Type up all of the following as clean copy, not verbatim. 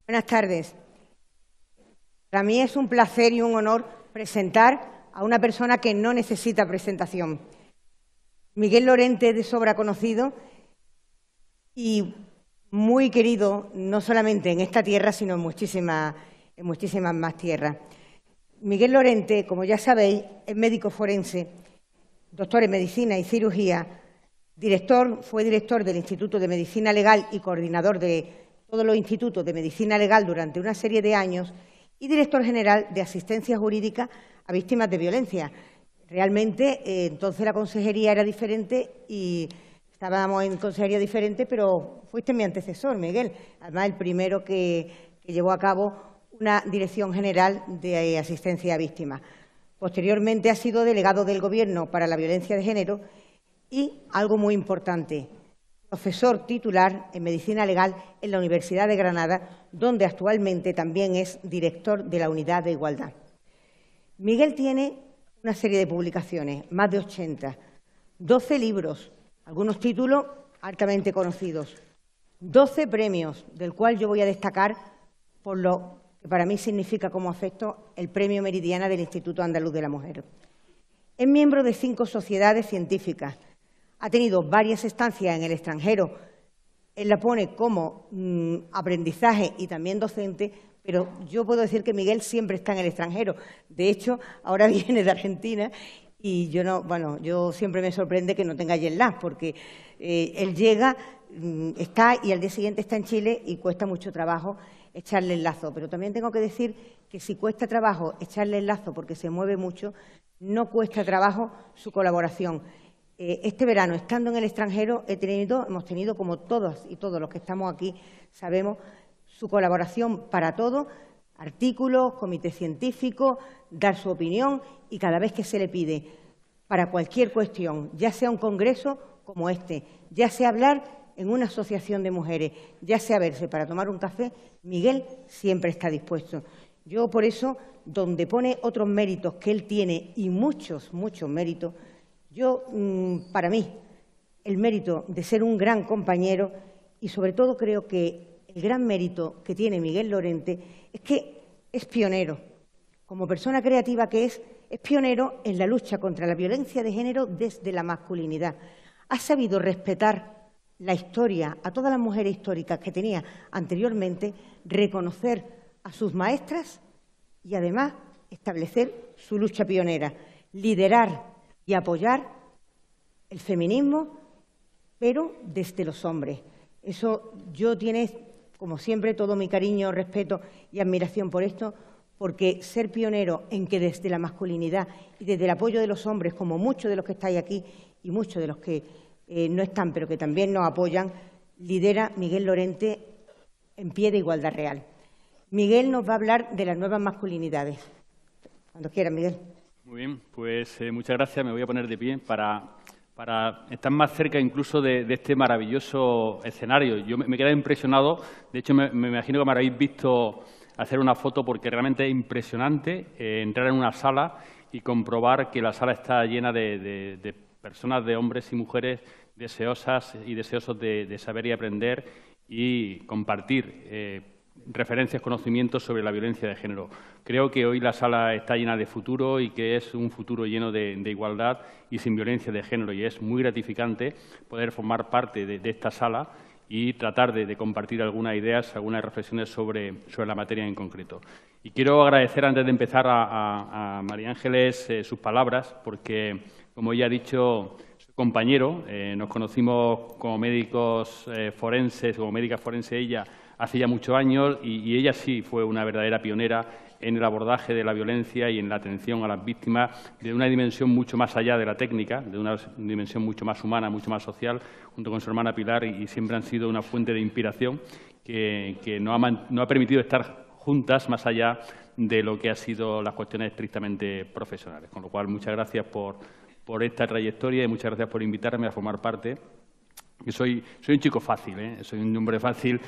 Buenas tardes. Para mí es un placer y un honor presentar a una persona que no necesita presentación. Miguel Lorente es de sobra conocido y muy querido, no solamente en esta tierra, sino en muchísimas más tierras. Miguel Lorente, como ya sabéis, es médico forense, doctor en Medicina y Cirugía, fue director del Instituto de Medicina Legal y coordinador de todos los institutos de Medicina Legal durante una serie de años y director general de Asistencia Jurídica a Víctimas de Violencia. Realmente, entonces la consejería era diferente y estábamos en consejería diferente, pero fuiste mi antecesor, Miguel, además el primero que llevó a cabo una dirección general de asistencia a víctimas. Posteriormente ha sido delegado del Gobierno para la violencia de género y, algo muy importante, profesor titular en Medicina Legal en la Universidad de Granada, donde actualmente también es director de la Unidad de Igualdad. Miguel tiene una serie de publicaciones, más de 80, 12 libros, algunos títulos altamente conocidos, 12 premios, del cual yo voy a destacar por lo que para mí significa como afecto el Premio Meridiana del Instituto Andaluz de la Mujer. Es miembro de 5 sociedades científicas, ha tenido varias estancias en el extranjero, él la pone como aprendizaje y también docente, pero yo puedo decir que Miguel siempre está en el extranjero. De hecho, ahora viene de Argentina y yo siempre me sorprende que no tenga jet lag, porque él llega, está y al día siguiente está en Chile y cuesta mucho trabajo echarle el lazo. Pero también tengo que decir que si cuesta trabajo echarle el lazo porque se mueve mucho, no cuesta trabajo su colaboración. Este verano, estando en el extranjero, hemos tenido, como todos y todos los que estamos aquí, sabemos, su colaboración para todo, artículos, comité científico, dar su opinión y cada vez que se le pide para cualquier cuestión, ya sea un congreso como este, ya sea hablar en una asociación de mujeres, ya sea verse para tomar un café, Miguel siempre está dispuesto. Yo por eso, donde pone otros méritos que él tiene y muchos méritos, para mí, el mérito de ser un gran compañero y sobre todo creo que el gran mérito que tiene Miguel Lorente es que es pionero. Como persona creativa que es pionero en la lucha contra la violencia de género desde la masculinidad. Ha sabido respetar la historia, a todas las mujeres históricas que tenía anteriormente, reconocer a sus maestras y además establecer su lucha pionera, liderar y apoyar el feminismo, pero desde los hombres. Eso tiene, como siempre, todo mi cariño, respeto y admiración por esto, porque ser pionero en que desde la masculinidad y desde el apoyo de los hombres, como muchos de los que estáis aquí y muchos de los que no están, pero que también nos apoyan, lidera Miguel Lorente en pie de igualdad real. Miguel nos va a hablar de las nuevas masculinidades. Cuando quieras, Miguel. Muy bien, pues muchas gracias. Me voy a poner de pie para estar más cerca incluso de este maravilloso escenario. Yo me he quedado impresionado. De hecho, me imagino que me habréis visto hacer una foto porque realmente es impresionante entrar en una sala y comprobar que la sala está llena de personas, de hombres y mujeres deseosas y deseosos de saber y aprender y compartir referencias, conocimientos sobre la violencia de género. Creo que hoy la sala está llena de futuro y que es un futuro lleno de igualdad y sin violencia de género. Y es muy gratificante poder formar parte de esta sala y tratar de compartir algunas ideas, algunas reflexiones sobre la materia en concreto. Y quiero agradecer, antes de empezar, a María Ángeles sus palabras, porque, como ella ha dicho, su compañero, nos conocimos como médicos forenses, como médica forense ella, hace ya muchos años y ella sí fue una verdadera pionera en el abordaje de la violencia y en la atención a las víctimas de una dimensión mucho más allá de la técnica, de una dimensión mucho más humana, mucho más social, junto con su hermana Pilar, y siempre han sido una fuente de inspiración que nos ha permitido estar juntas más allá de lo que han sido las cuestiones estrictamente profesionales. Con lo cual, muchas gracias por esta trayectoria y muchas gracias por invitarme a formar parte. Yo soy un chico fácil, soy un hombre fácil.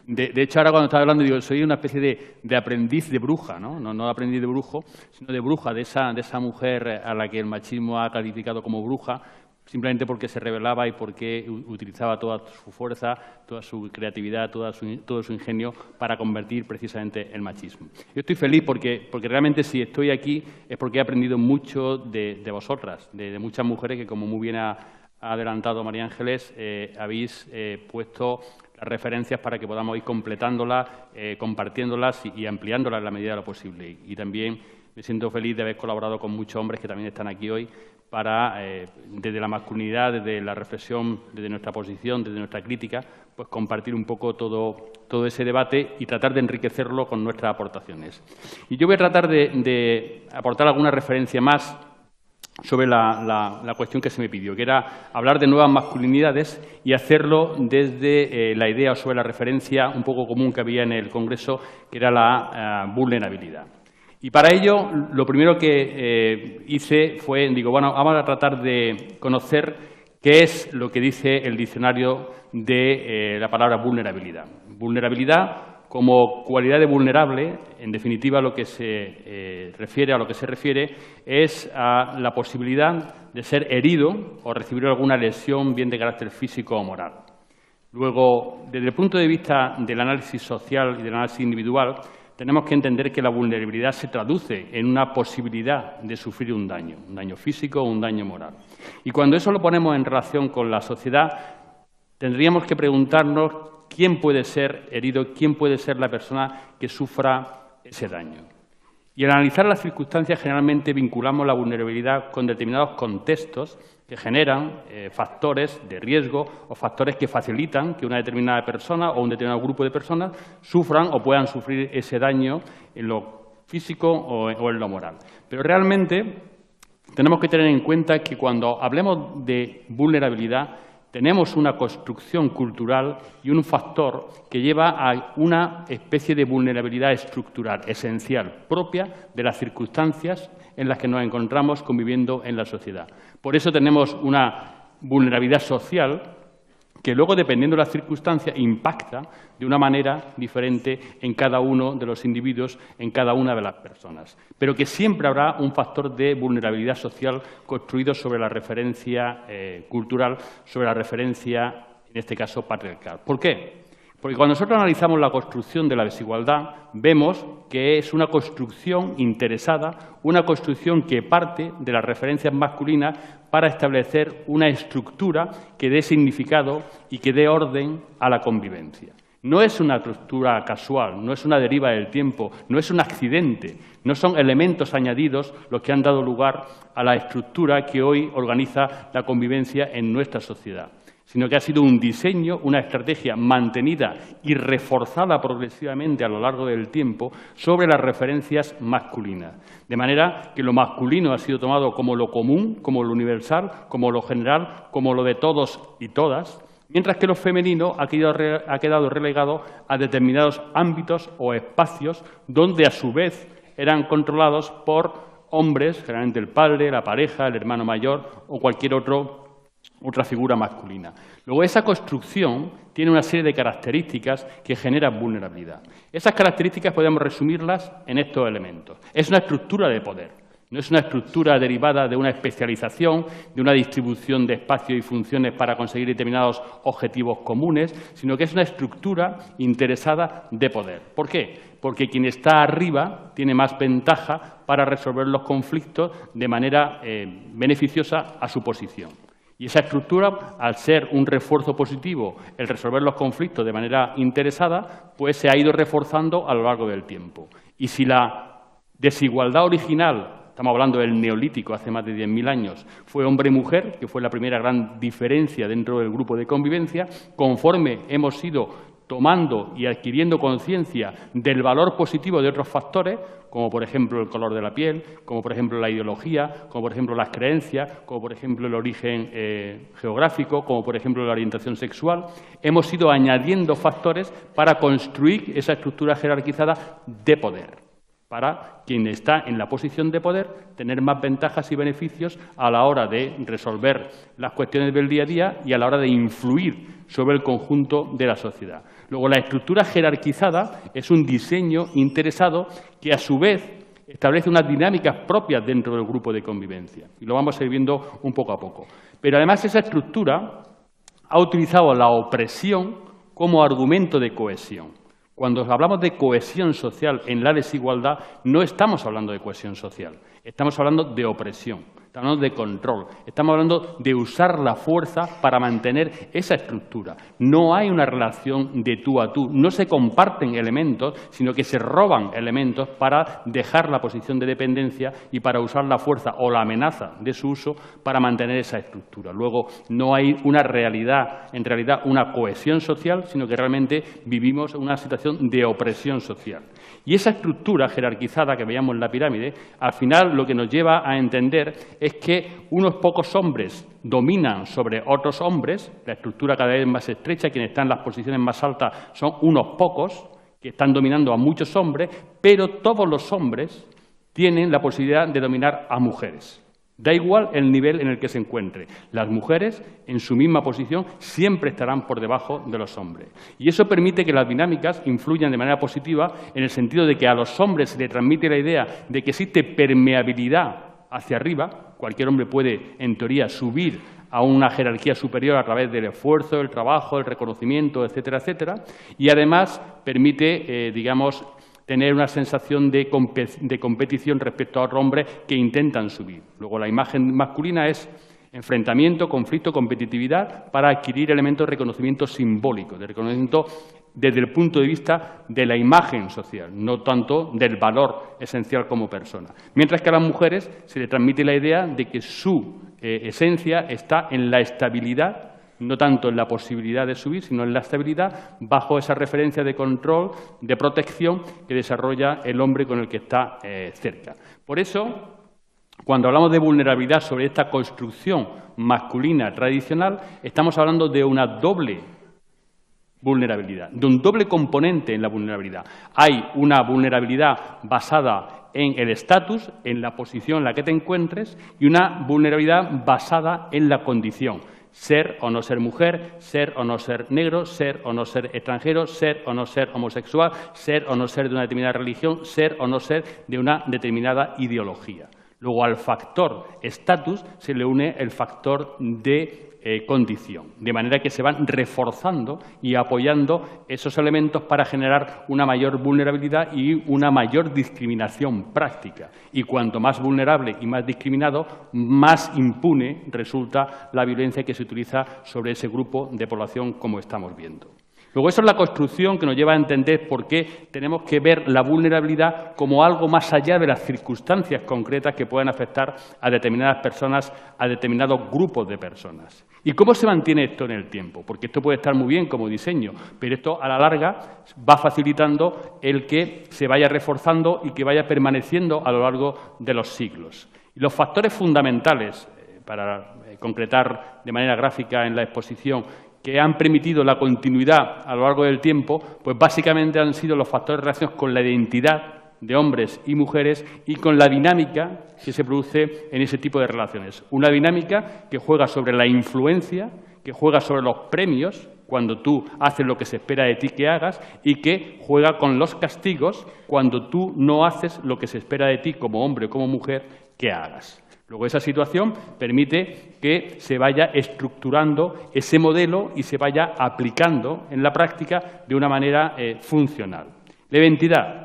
De hecho, ahora cuando estaba hablando, digo, soy una especie de aprendiz de bruja, no de aprendiz de brujo, sino de bruja, de esa mujer a la que el machismo ha calificado como bruja, simplemente porque se rebelaba y porque utilizaba toda su fuerza, toda su creatividad, todo su ingenio para convertir precisamente el machismo. Yo estoy feliz porque realmente si estoy aquí es porque he aprendido mucho de vosotras, de muchas mujeres que, como muy bien ha adelantado María Ángeles, habéis puesto las referencias para que podamos ir completándolas, compartiéndolas y ampliándolas en la medida de lo posible. Y también me siento feliz de haber colaborado con muchos hombres que también están aquí hoy para, desde la masculinidad, desde la reflexión, desde nuestra posición, desde nuestra crítica, pues compartir un poco todo ese debate y tratar de enriquecerlo con nuestras aportaciones. Y yo voy a tratar de aportar alguna referencia más sobre la cuestión que se me pidió, que era hablar de nuevas masculinidades y hacerlo desde la idea o sobre la referencia un poco común que había en el Congreso, que era la vulnerabilidad. Y para ello, lo primero que hice fue, bueno, vamos a tratar de conocer qué es lo que dice el diccionario de la palabra vulnerabilidad. Vulnerabilidad como cualidad de vulnerable, en definitiva, lo que se refiere es a la posibilidad de ser herido o recibir alguna lesión, bien de carácter físico o moral. Luego, desde el punto de vista del análisis social y del análisis individual, tenemos que entender que la vulnerabilidad se traduce en una posibilidad de sufrir un daño físico o un daño moral. Y cuando eso lo ponemos en relación con la sociedad, tendríamos que preguntarnos quién puede ser herido, quién puede ser la persona que sufra ese daño. Y al analizar las circunstancias, generalmente vinculamos la vulnerabilidad con determinados contextos que generan factores de riesgo o factores que facilitan que una determinada persona o un determinado grupo de personas sufran o puedan sufrir ese daño en lo físico o en lo moral. Pero realmente tenemos que tener en cuenta que cuando hablemos de vulnerabilidad tenemos una construcción cultural y un factor que lleva a una especie de vulnerabilidad estructural, esencial, propia de las circunstancias en las que nos encontramos conviviendo en la sociedad. Por eso tenemos una vulnerabilidad social que luego, dependiendo de las circunstancias, impacta de una manera diferente en cada uno de los individuos, en cada una de las personas. Pero que siempre habrá un factor de vulnerabilidad social construido sobre la referencia cultural, sobre la referencia, en este caso, patriarcal. ¿Por qué? Porque cuando nosotros analizamos la construcción de la desigualdad, vemos que es una construcción interesada, una construcción que parte de las referencias masculinas para establecer una estructura que dé significado y que dé orden a la convivencia. No es una estructura casual, no es una deriva del tiempo, no es un accidente, no son elementos añadidos los que han dado lugar a la estructura que hoy organiza la convivencia en nuestra sociedad, sino que ha sido un diseño, una estrategia mantenida y reforzada progresivamente a lo largo del tiempo sobre las referencias masculinas. De manera que lo masculino ha sido tomado como lo común, como lo universal, como lo general, como lo de todos y todas, mientras que lo femenino ha quedado relegado a determinados ámbitos o espacios donde, a su vez, eran controlados por hombres, generalmente el padre, la pareja, el hermano mayor o cualquier otra figura masculina. Luego, esa construcción tiene una serie de características que generan vulnerabilidad. Esas características podemos resumirlas en estos elementos. Es una estructura de poder, no es una estructura derivada de una especialización, de una distribución de espacios y funciones para conseguir determinados objetivos comunes, sino que es una estructura interesada de poder. ¿Por qué? Porque quien está arriba tiene más ventaja para resolver los conflictos de manera beneficiosa a su posición. Y esa estructura, al ser un refuerzo positivo, el resolver los conflictos de manera interesada, pues se ha ido reforzando a lo largo del tiempo. Y si la desigualdad original, estamos hablando del Neolítico, hace más de 10.000 años, fue hombre-mujer, que fue la primera gran diferencia dentro del grupo de convivencia, conforme hemos ido tomando y adquiriendo conciencia del valor positivo de otros factores, como por ejemplo el color de la piel, como por ejemplo la ideología, como por ejemplo las creencias, como por ejemplo el origen geográfico, como por ejemplo la orientación sexual, hemos ido añadiendo factores para construir esa estructura jerarquizada de poder, para quien está en la posición de poder tener más ventajas y beneficios a la hora de resolver las cuestiones del día a día y a la hora de influir sobre el conjunto de la sociedad. Luego, la estructura jerarquizada es un diseño interesado que, a su vez, establece unas dinámicas propias dentro del grupo de convivencia. Y lo vamos a ir viendo un poco a poco. Pero además esa estructura ha utilizado la opresión como argumento de cohesión. Cuando hablamos de cohesión social en la desigualdad, no estamos hablando de cohesión social, estamos hablando de opresión, estamos hablando de control, estamos hablando de usar la fuerza para mantener esa estructura. No hay una relación de tú a tú, no se comparten elementos, sino que se roban elementos para dejar la posición de dependencia y para usar la fuerza o la amenaza de su uso para mantener esa estructura. Luego, no hay una realidad, en realidad una cohesión social, sino que realmente vivimos una situación de opresión social. Y esa estructura jerarquizada que veíamos en la pirámide, al final lo que nos lleva a entender es que unos pocos hombres dominan sobre otros hombres, la estructura cada vez más estrecha, quienes están en las posiciones más altas son unos pocos que están dominando a muchos hombres, pero todos los hombres tienen la posibilidad de dominar a mujeres. Da igual el nivel en el que se encuentre. Las mujeres, en su misma posición, siempre estarán por debajo de los hombres. Y eso permite que las dinámicas influyan de manera positiva en el sentido de que a los hombres se les transmite la idea de que existe permeabilidad hacia arriba. Cualquier hombre puede, en teoría, subir a una jerarquía superior a través del esfuerzo, el trabajo, el reconocimiento, etcétera, etcétera. Y además permite, digamos, tener una sensación de competición respecto a otros hombres que intentan subir. Luego, la imagen masculina es enfrentamiento, conflicto, competitividad para adquirir elementos de reconocimiento simbólico, de reconocimiento desde el punto de vista de la imagen social, no tanto del valor esencial como persona. Mientras que a las mujeres se les transmite la idea de que su esencia está en la estabilidad, no tanto en la posibilidad de subir, sino en la estabilidad bajo esa referencia de control, de protección que desarrolla el hombre con el que está cerca. Por eso, cuando hablamos de vulnerabilidad sobre esta construcción masculina tradicional, estamos hablando de una doble vulnerabilidad, de un doble componente en la vulnerabilidad. Hay una vulnerabilidad basada en el estatus, en la posición en la que te encuentres, y una vulnerabilidad basada en la condición. Ser o no ser mujer, ser o no ser negro, ser o no ser extranjero, ser o no ser homosexual, ser o no ser de una determinada religión, ser o no ser de una determinada ideología. Luego, al factor estatus se le une el factor de condición, de manera que se van reforzando y apoyando esos elementos para generar una mayor vulnerabilidad y una mayor discriminación práctica. Y cuanto más vulnerable y más discriminado, más impune resulta la violencia que se utiliza sobre ese grupo de población, como estamos viendo. Luego, eso es la construcción que nos lleva a entender por qué tenemos que ver la vulnerabilidad como algo más allá de las circunstancias concretas que puedan afectar a determinadas personas, a determinados grupos de personas. ¿Y cómo se mantiene esto en el tiempo? Porque esto puede estar muy bien como diseño, pero esto a la larga va facilitando el que se vaya reforzando y que vaya permaneciendo a lo largo de los siglos. Y los factores fundamentales, para concretar de manera gráfica en la exposición, que han permitido la continuidad a lo largo del tiempo, pues básicamente han sido los factores de relación con la identidad de hombres y mujeres y con la dinámica que se produce en ese tipo de relaciones. Una dinámica que juega sobre la influencia, que juega sobre los premios, cuando tú haces lo que se espera de ti que hagas, y que juega con los castigos cuando tú no haces lo que se espera de ti como hombre o como mujer que hagas. Luego, esa situación permite que se vaya estructurando ese modelo y se vaya aplicando en la práctica de una manera funcional. La identidad.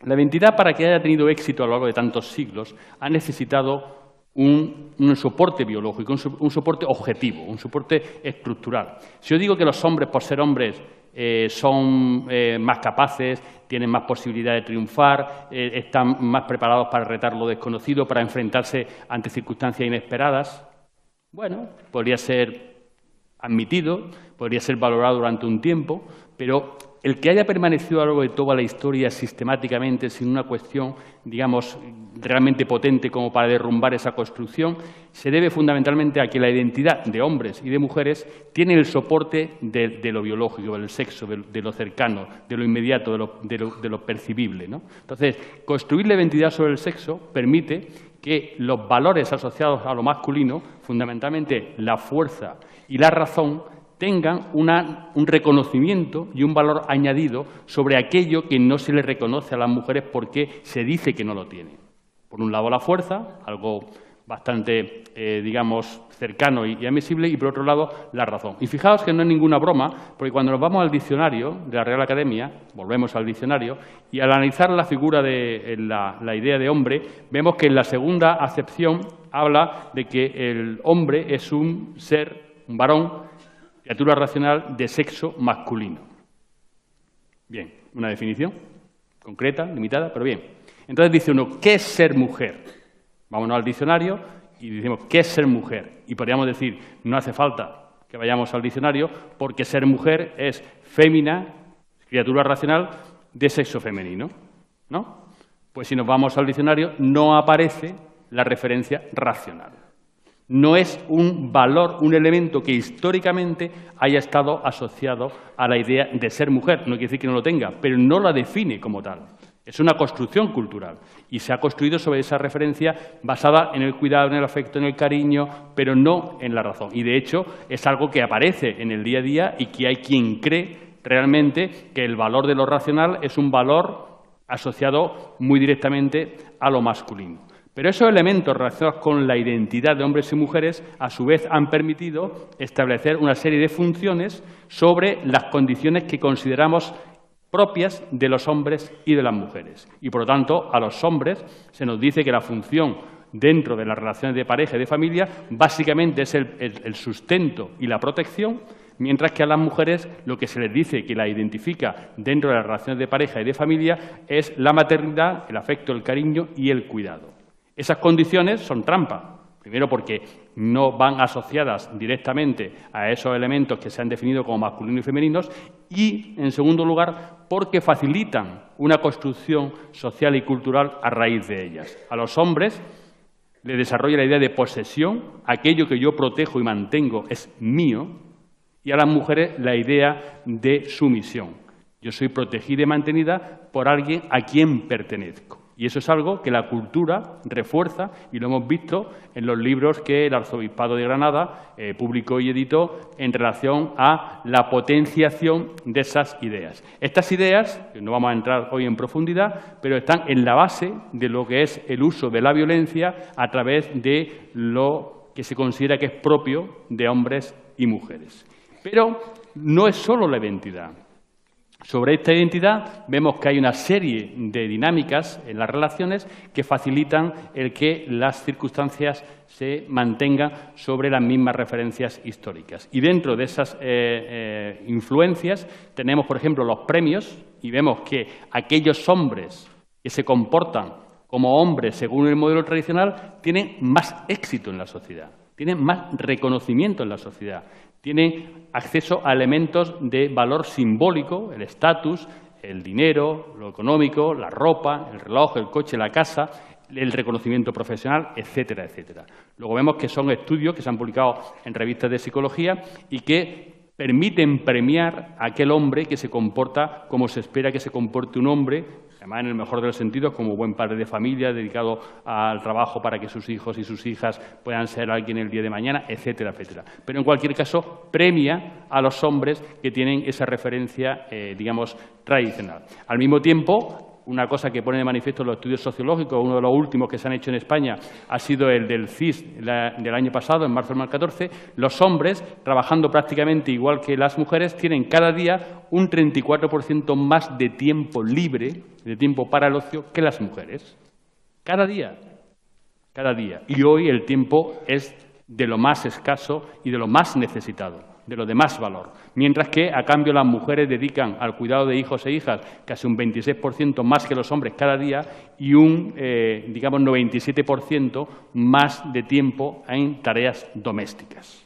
La identidad, para que haya tenido éxito a lo largo de tantos siglos, ha necesitado un soporte biológico, un soporte objetivo, un soporte estructural. Si yo digo que los hombres, por ser hombres, son más capaces, tienen más posibilidad de triunfar, están más preparados para retar lo desconocido, para enfrentarse ante circunstancias inesperadas, bueno, podría ser admitido, podría ser valorado durante un tiempo, pero el que haya permanecido a lo largo de toda la historia sistemáticamente sin una cuestión, digamos, realmente potente como para derrumbar esa construcción, se debe fundamentalmente a que la identidad de hombres y de mujeres tiene el soporte de lo biológico, del sexo, de lo cercano, de lo inmediato, de lo percibible, ¿no? Entonces, construir la identidad sobre el sexo permite que los valores asociados a lo masculino, fundamentalmente la fuerza y la razón, tengan un reconocimiento y un valor añadido sobre aquello que no se le reconoce a las mujeres porque se dice que no lo tienen. Por un lado, la fuerza, algo bastante, digamos, cercano y admisible, y por otro lado, la razón. Y fijaos que no es ninguna broma, porque cuando nos vamos al diccionario de la Real Academia, volvemos al diccionario, y al analizar la figura de la idea de hombre, vemos que en la segunda acepción habla de que el hombre es un ser, un varón, criatura racional de sexo masculino. Bien, una definición concreta, limitada, pero bien. Entonces dice uno, ¿qué es ser mujer? Vámonos al diccionario y decimos, ¿qué es ser mujer? Y podríamos decir, no hace falta que vayamos al diccionario porque ser mujer es fémina, criatura racional de sexo femenino, ¿no? Pues si nos vamos al diccionario no aparece la referencia racional. No es un valor, un elemento que históricamente haya estado asociado a la idea de ser mujer. No quiere decir que no lo tenga, pero no la define como tal. Es una construcción cultural y se ha construido sobre esa referencia basada en el cuidado, en el afecto, en el cariño, pero no en la razón. Y, de hecho, es algo que aparece en el día a día y que hay quien cree realmente que el valor de lo racional es un valor asociado muy directamente a lo masculino. Pero esos elementos relacionados con la identidad de hombres y mujeres, a su vez, han permitido establecer una serie de funciones sobre las condiciones que consideramos propias de los hombres y de las mujeres. Y, por lo tanto, a los hombres se nos dice que la función dentro de las relaciones de pareja y de familia básicamente es el sustento y la protección, mientras que a las mujeres lo que se les dice que la identifica dentro de las relaciones de pareja y de familia es la maternidad, el afecto, el cariño y el cuidado. Esas condiciones son trampa. Primero, porque no van asociadas directamente a esos elementos que se han definido como masculinos y femeninos. Y, en segundo lugar, porque facilitan una construcción social y cultural a raíz de ellas. A los hombres les desarrolla la idea de posesión, aquello que yo protejo y mantengo es mío. Y a las mujeres la idea de sumisión. Yo soy protegida y mantenida por alguien a quien pertenezco. Y eso es algo que la cultura refuerza y lo hemos visto en los libros que el Arzobispado de Granada publicó y editó en relación a la potenciación de esas ideas. Estas ideas, que no vamos a entrar hoy en profundidad, pero están en la base de lo que es el uso de la violencia a través de lo que se considera que es propio de hombres y mujeres. Pero no es solo la identidad. Sobre esta identidad vemos que hay una serie de dinámicas en las relaciones que facilitan el que las circunstancias se mantengan sobre las mismas referencias históricas. Y dentro de esas influencias tenemos, por ejemplo, los premios y vemos que aquellos hombres que se comportan como hombres según el modelo tradicional tienen más éxito en la sociedad, tienen más reconocimiento en la sociedad. Tienen acceso a elementos de valor simbólico, el estatus, el dinero, lo económico, la ropa, el reloj, el coche, la casa, el reconocimiento profesional, etcétera, etcétera. Luego vemos que son estudios que se han publicado en revistas de psicología y que permiten premiar a aquel hombre que se comporta como se espera que se comporte un hombre, además en el mejor de los sentidos, como buen padre de familia, dedicado al trabajo para que sus hijos y sus hijas puedan ser alguien el día de mañana, etcétera, etcétera. Pero en cualquier caso, premia a los hombres que tienen esa referencia, digamos, tradicional. Al mismo tiempo, una cosa que pone de manifiesto los estudios sociológicos, uno de los últimos que se han hecho en España ha sido el del CIS del año pasado, en marzo del 2014, los hombres, trabajando prácticamente igual que las mujeres, tienen cada día un 34% más de tiempo libre, de tiempo para el ocio, que las mujeres. Cada día. Cada día. Y hoy el tiempo es de lo más escaso y de lo más necesitado, de lo de más valor. Mientras que, a cambio, las mujeres dedican al cuidado de hijos e hijas casi un 26% más que los hombres cada día y un, digamos, 97% más de tiempo en tareas domésticas.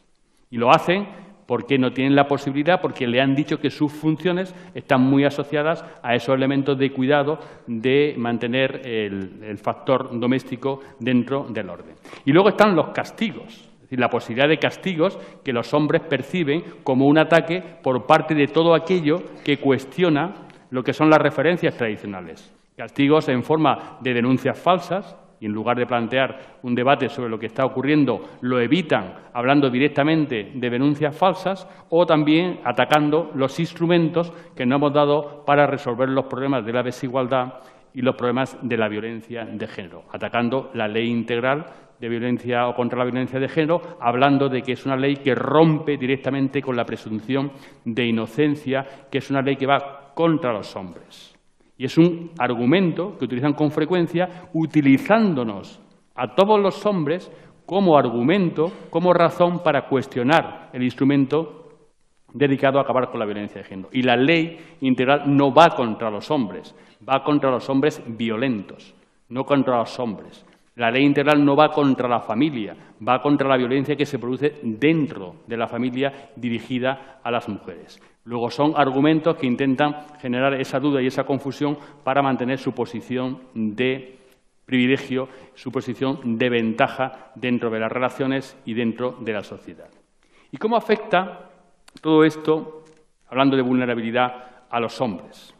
Y lo hacen porque no tienen la posibilidad, porque le han dicho que sus funciones están muy asociadas a esos elementos de cuidado, de mantener el factor doméstico dentro del orden. Y luego están los castigos. La posibilidad de castigos que los hombres perciben como un ataque por parte de todo aquello que cuestiona lo que son las referencias tradicionales. Castigos en forma de denuncias falsas, y en lugar de plantear un debate sobre lo que está ocurriendo, lo evitan hablando directamente de denuncias falsas o también atacando los instrumentos que nos hemos dado para resolver los problemas de la desigualdad y los problemas de la violencia de género, atacando la ley integral de violencia o contra la violencia de género, hablando de que es una ley que rompe directamente con la presunción de inocencia, que es una ley que va contra los hombres. Y es un argumento que utilizan con frecuencia, utilizándonos a todos los hombres como argumento, como razón para cuestionar el instrumento dedicado a acabar con la violencia de género. Y la ley integral no va contra los hombres, va contra los hombres violentos, no contra los hombres. La ley integral no va contra la familia, va contra la violencia que se produce dentro de la familia dirigida a las mujeres. Luego son argumentos que intentan generar esa duda y esa confusión para mantener su posición de privilegio, su posición de ventaja dentro de las relaciones y dentro de la sociedad. ¿Y cómo afecta todo esto, hablando de vulnerabilidad, a los hombres?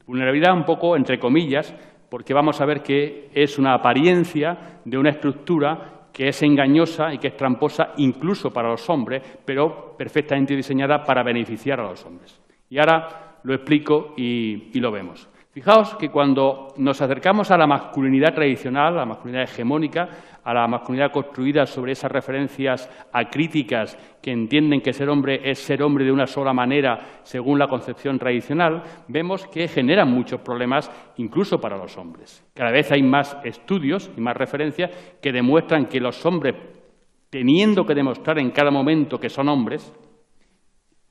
Vulnerabilidad un poco entre comillas, porque vamos a ver que es una apariencia de una estructura que es engañosa y que es tramposa incluso para los hombres, pero perfectamente diseñada para beneficiar a los hombres. Y ahora lo explico y lo vemos. Fijaos que cuando nos acercamos a la masculinidad tradicional, a la masculinidad hegemónica, a la masculinidad construida sobre esas referencias acríticas que entienden que ser hombre es ser hombre de una sola manera según la concepción tradicional, vemos que generan muchos problemas incluso para los hombres. Cada vez hay más estudios y más referencias que demuestran que los hombres, teniendo que demostrar en cada momento que son hombres,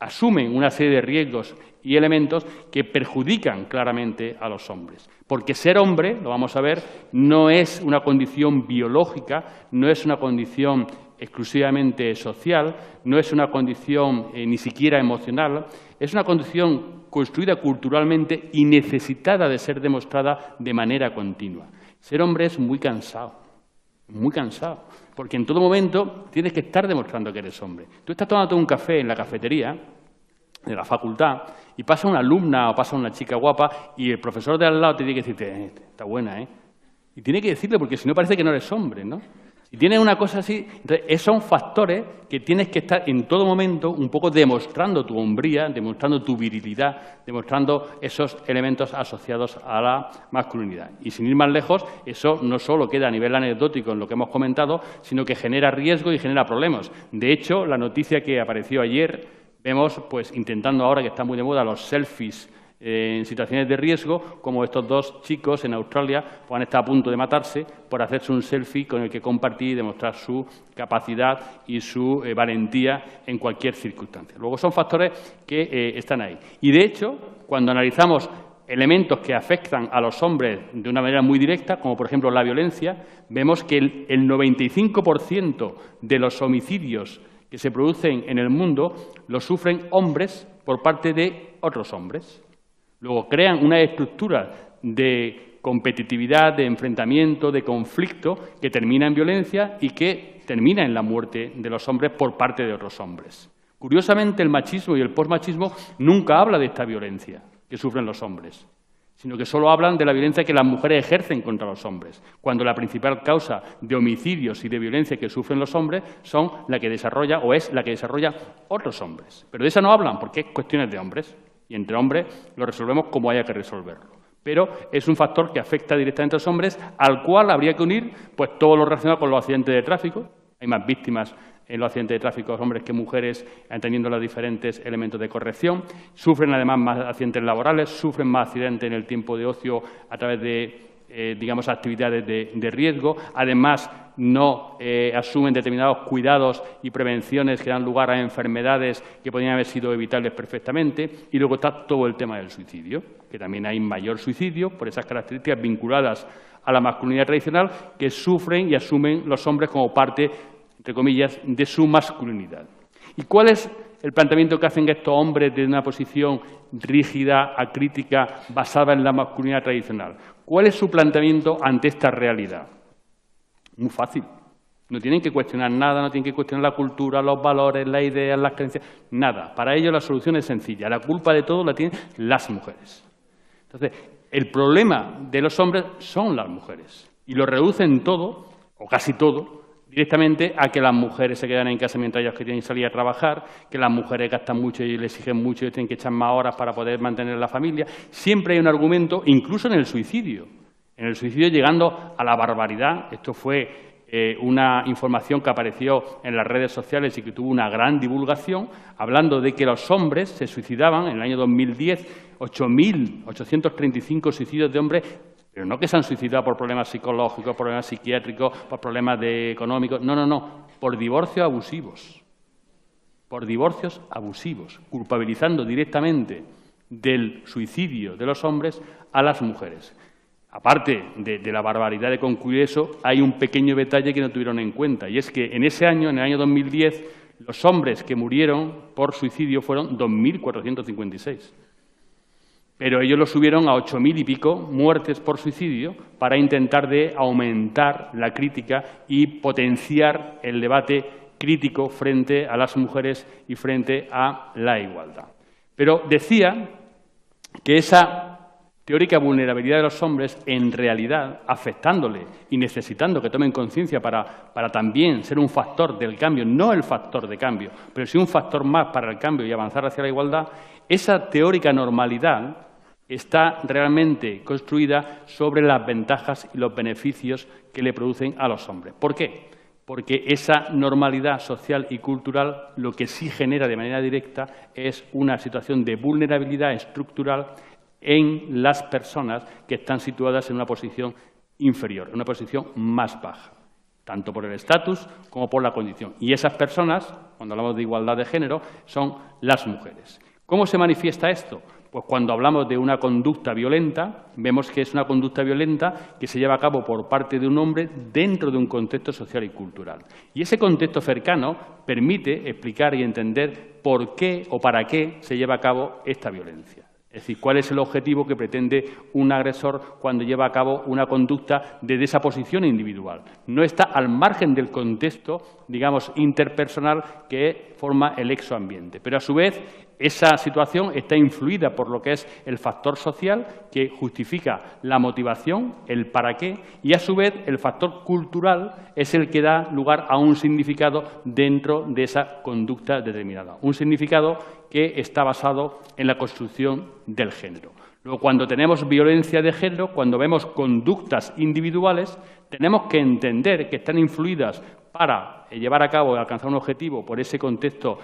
asumen una serie de riesgos y elementos que perjudican claramente a los hombres. Porque ser hombre, lo vamos a ver, no es una condición biológica, no es una condición exclusivamente social, no es una condición ni siquiera emocional, es una condición construida culturalmente y necesitada de ser demostrada de manera continua. Ser hombre es muy cansado, porque en todo momento tienes que estar demostrando que eres hombre. Tú estás tomando un café en la cafetería de la facultad y pasa una alumna o pasa una chica guapa y el profesor de al lado te tiene que decirte, está buena, ¿eh? Y tiene que decirle porque si no parece que no eres hombre, ¿no? Si tienes una cosa así, entonces, son factores que tienes que estar en todo momento un poco demostrando tu hombría, demostrando tu virilidad, demostrando esos elementos asociados a la masculinidad. Y sin ir más lejos, eso no solo queda a nivel anecdótico en lo que hemos comentado, sino que genera riesgo y genera problemas. De hecho, la noticia que apareció ayer, vemos, pues, intentando ahora que está muy de moda los selfies en situaciones de riesgo, como estos dos chicos en Australia pues, han estado a punto de matarse por hacerse un selfie con el que compartir y demostrar su capacidad y su valentía en cualquier circunstancia. Luego son factores que están ahí. Y, de hecho, cuando analizamos elementos que afectan a los hombres de una manera muy directa, como por ejemplo la violencia, vemos que el 95% de los homicidios que se producen en el mundo los sufren hombres por parte de otros hombres. Luego crean una estructura de competitividad, de enfrentamiento, de conflicto que termina en violencia y que termina en la muerte de los hombres por parte de otros hombres. Curiosamente, el machismo y el posmachismo nunca habla de esta violencia que sufren los hombres, sino que solo hablan de la violencia que las mujeres ejercen contra los hombres, cuando la principal causa de homicidios y de violencia que sufren los hombres son la que desarrolla o es la que desarrolla otros hombres. Pero de esa no hablan porque es cuestiones de hombres. Y entre hombres lo resolvemos como haya que resolverlo. Pero es un factor que afecta directamente a los hombres, al cual habría que unir pues, todo lo relacionado con los accidentes de tráfico. Hay más víctimas en los accidentes de tráfico hombres que mujeres, teniendo los diferentes elementos de corrección. Sufren además más accidentes laborales, sufren más accidentes en el tiempo de ocio a través de digamos, actividades de riesgo. Además, no asumen determinados cuidados y prevenciones que dan lugar a enfermedades que podrían haber sido evitables perfectamente. Y luego está todo el tema del suicidio, que también hay mayor suicidio por esas características vinculadas a la masculinidad tradicional que sufren y asumen los hombres como parte, entre comillas, de su masculinidad. ¿Y cuál es el planteamiento que hacen estos hombres desde una posición rígida, acrítica, basada en la masculinidad tradicional? ¿Cuál es su planteamiento ante esta realidad? Muy fácil. No tienen que cuestionar nada, no tienen que cuestionar la cultura, los valores, las ideas, las creencias, nada. Para ellos la solución es sencilla. La culpa de todo la tienen las mujeres. Entonces, el problema de los hombres son las mujeres. y lo reducen todo, o casi todo, directamente a que las mujeres se quedan en casa mientras ellas quieren salir a trabajar, que las mujeres gastan mucho y les exigen mucho y tienen que echar más horas para poder mantener la familia. Siempre hay un argumento, incluso en el suicidio. En el suicidio llegando a la barbaridad. Esto fue una información que apareció en las redes sociales y que tuvo una gran divulgación, hablando de que los hombres se suicidaban en el año 2010, 8.835 suicidios de hombres, pero no que se han suicidado por problemas psicológicos, problemas psiquiátricos, por problemas económicos, no, por divorcios abusivos. Por divorcios abusivos, culpabilizando directamente del suicidio de los hombres a las mujeres. Aparte de la barbaridad de concluir eso, hay un pequeño detalle que no tuvieron en cuenta, y es que en ese año, en el año 2010, los hombres que murieron por suicidio fueron 2.456. Pero ellos lo subieron a 8.000 y pico muertes por suicidio para intentar de aumentar la crítica y potenciar el debate crítico frente a las mujeres y frente a la igualdad. Pero decía que esa teórica vulnerabilidad de los hombres, en realidad, afectándole y necesitando que tomen conciencia para también ser un factor del cambio, no el factor de cambio, pero sí un factor más para el cambio y avanzar hacia la igualdad, esa teórica normalidad está realmente construida sobre las ventajas y los beneficios que le producen a los hombres. ¿Por qué? Porque esa normalidad social y cultural lo que sí genera de manera directa es una situación de vulnerabilidad estructural en las personas que están situadas en una posición inferior, en una posición más baja, tanto por el estatus como por la condición. Y esas personas, cuando hablamos de igualdad de género, son las mujeres. ¿Cómo se manifiesta esto? Pues cuando hablamos de una conducta violenta, vemos que es una conducta violenta que se lleva a cabo por parte de un hombre dentro de un contexto social y cultural. Y ese contexto cercano permite explicar y entender por qué o para qué se lleva a cabo esta violencia. Es decir, cuál es el objetivo que pretende un agresor cuando lleva a cabo una conducta desde esa posición individual. No está al margen del contexto, digamos, interpersonal que forma el exoambiente. Pero, a su vez, esa situación está influida por lo que es el factor social que justifica la motivación, el para qué, y, a su vez, el factor cultural es el que da lugar a un significado dentro de esa conducta determinada. Un significado que está basado en la construcción del género. Luego, cuando tenemos violencia de género, cuando vemos conductas individuales, tenemos que entender que están influidas para llevar a cabo y alcanzar un objetivo por ese contexto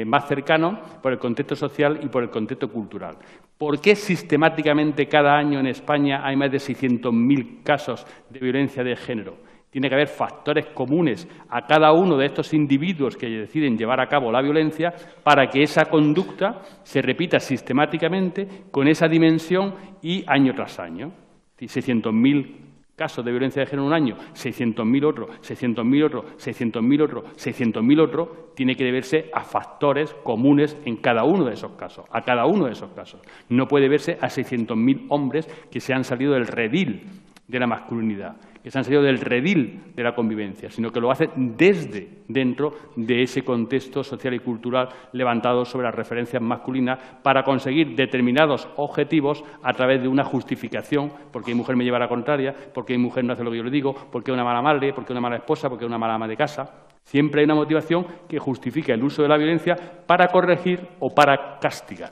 más cercano, por el contexto social y por el contexto cultural. ¿Por qué sistemáticamente cada año en España hay más de 600.000 casos de violencia de género? Tiene que haber factores comunes a cada uno de estos individuos que deciden llevar a cabo la violencia para que esa conducta se repita sistemáticamente con esa dimensión y año tras año. 600.000 casos de violencia de género en un año, 600.000 otros, 600.000 otros, 600.000 otros, 600.000 otros, tiene que deberse a factores comunes en cada uno de esos casos, a cada uno de esos casos. No puede verse a 600.000 hombres que se han salido del redil de la masculinidad, que se han salido del redil de la convivencia, sino que lo hacen desde dentro de ese contexto social y cultural levantado sobre las referencias masculinas para conseguir determinados objetivos a través de una justificación, porque mi mujer me lleva a la contraria, porque mi mujer no hace lo que yo le digo, porque es una mala madre, porque es una mala esposa, porque es una mala ama de casa. Siempre hay una motivación que justifica el uso de la violencia para corregir o para castigar.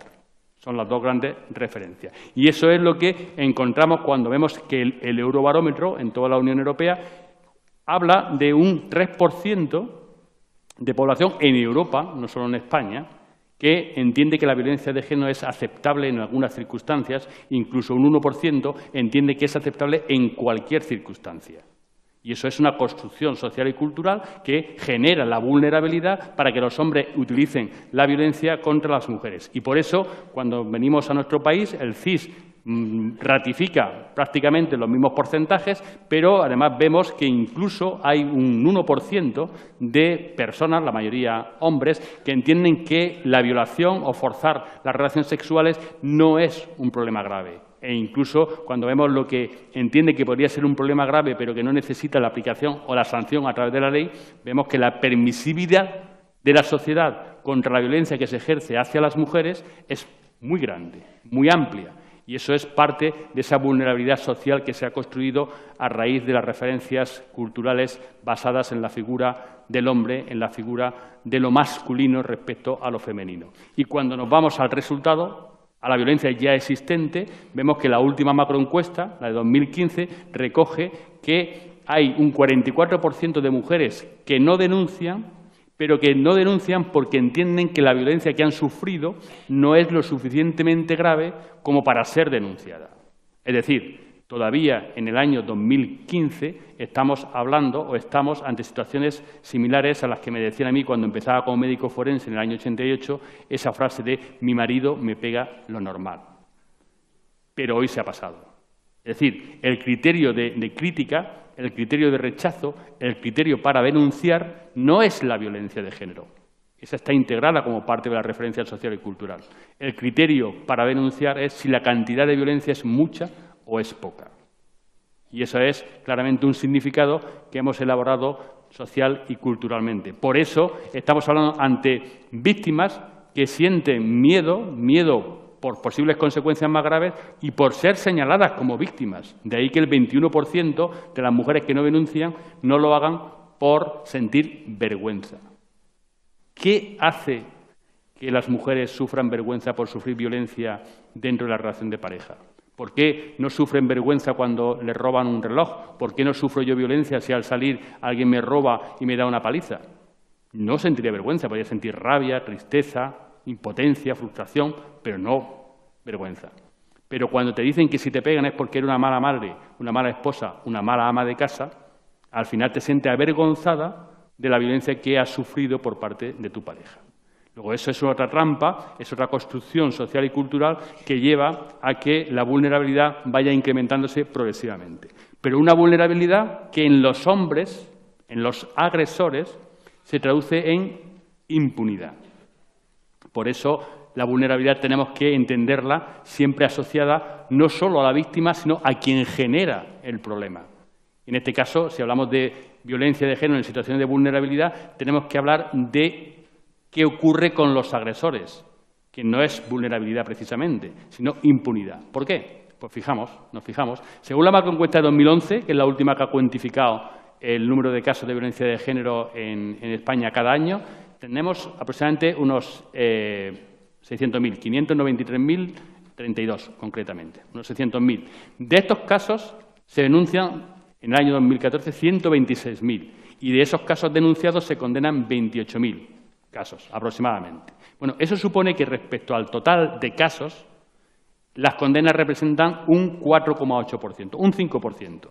Son las dos grandes referencias. Y eso es lo que encontramos cuando vemos que el Eurobarómetro en toda la Unión Europea habla de un 3% de población en Europa, no solo en España, que entiende que la violencia de género es aceptable en algunas circunstancias, incluso un 1% entiende que es aceptable en cualquier circunstancia. Y eso es una construcción social y cultural que genera la vulnerabilidad para que los hombres utilicen la violencia contra las mujeres. Y por eso, cuando venimos a nuestro país, el CIS ratifica prácticamente los mismos porcentajes, pero además vemos que incluso hay un 1% de personas, la mayoría hombres, que entienden que la violación o forzar las relaciones sexuales no es un problema grave. E incluso cuando vemos lo que entiende que podría ser un problema grave, pero que no necesita la aplicación o la sanción a través de la ley, vemos que la permisividad de la sociedad contra la violencia que se ejerce hacia las mujeres es muy grande, muy amplia. Y eso es parte de esa vulnerabilidad social que se ha construido a raíz de las referencias culturales basadas en la figura del hombre, en la figura de lo masculino respecto a lo femenino. Y cuando nos vamos al resultado, a la violencia ya existente, vemos que la última macroencuesta, la de 2015, recoge que hay un 44% de mujeres que no denuncian, pero que no denuncian porque entienden que la violencia que han sufrido no es lo suficientemente grave como para ser denunciada. Es decir, todavía en el año 2015 estamos hablando o estamos ante situaciones similares a las que me decían a mí cuando empezaba como médico forense en el año 88, esa frase de «mi marido me pega lo normal». Pero hoy se ha pasado. Es decir, el criterio de crítica, el criterio de rechazo, el criterio para denunciar no es la violencia de género. Esa está integrada como parte de la referencia social y cultural. El criterio para denunciar es si la cantidad de violencia es mucha o es poca. Y eso es claramente un significado que hemos elaborado social y culturalmente. Por eso estamos hablando ante víctimas que sienten miedo por posibles consecuencias más graves y por ser señaladas como víctimas. De ahí que el 21% de las mujeres que no denuncian no lo hagan por sentir vergüenza. ¿Qué hace que las mujeres sufran vergüenza por sufrir violencia dentro de la relación de pareja? ¿Por qué no sufren vergüenza cuando les roban un reloj? ¿Por qué no sufro yo violencia si al salir alguien me roba y me da una paliza? No sentiría vergüenza, podría sentir rabia, tristeza, impotencia, frustración, pero no vergüenza. Pero cuando te dicen que si te pegan es porque eres una mala madre, una mala esposa, una mala ama de casa, al final te sientes avergonzada de la violencia que has sufrido por parte de tu pareja. Luego eso es otra trampa, es otra construcción social y cultural que lleva a que la vulnerabilidad vaya incrementándose progresivamente. Pero una vulnerabilidad que en los hombres, en los agresores, se traduce en impunidad. Por eso la vulnerabilidad tenemos que entenderla siempre asociada no solo a la víctima, sino a quien genera el problema. En este caso, si hablamos de violencia de género en situaciones de vulnerabilidad, tenemos que hablar de qué ocurre con los agresores, que no es vulnerabilidad precisamente, sino impunidad. ¿Por qué? Pues nos fijamos. Según la macroencuesta de 2011, que es la última que ha cuantificado el número de casos de violencia de género en España cada año, tenemos aproximadamente unos 600.000, 593.032 concretamente, unos 600.000. De estos casos se denuncian en el año 2014 126.000 y de esos casos denunciados se condenan 28.000 casos aproximadamente. Bueno, eso supone que respecto al total de casos, las condenas representan un 4,8%, un 5%.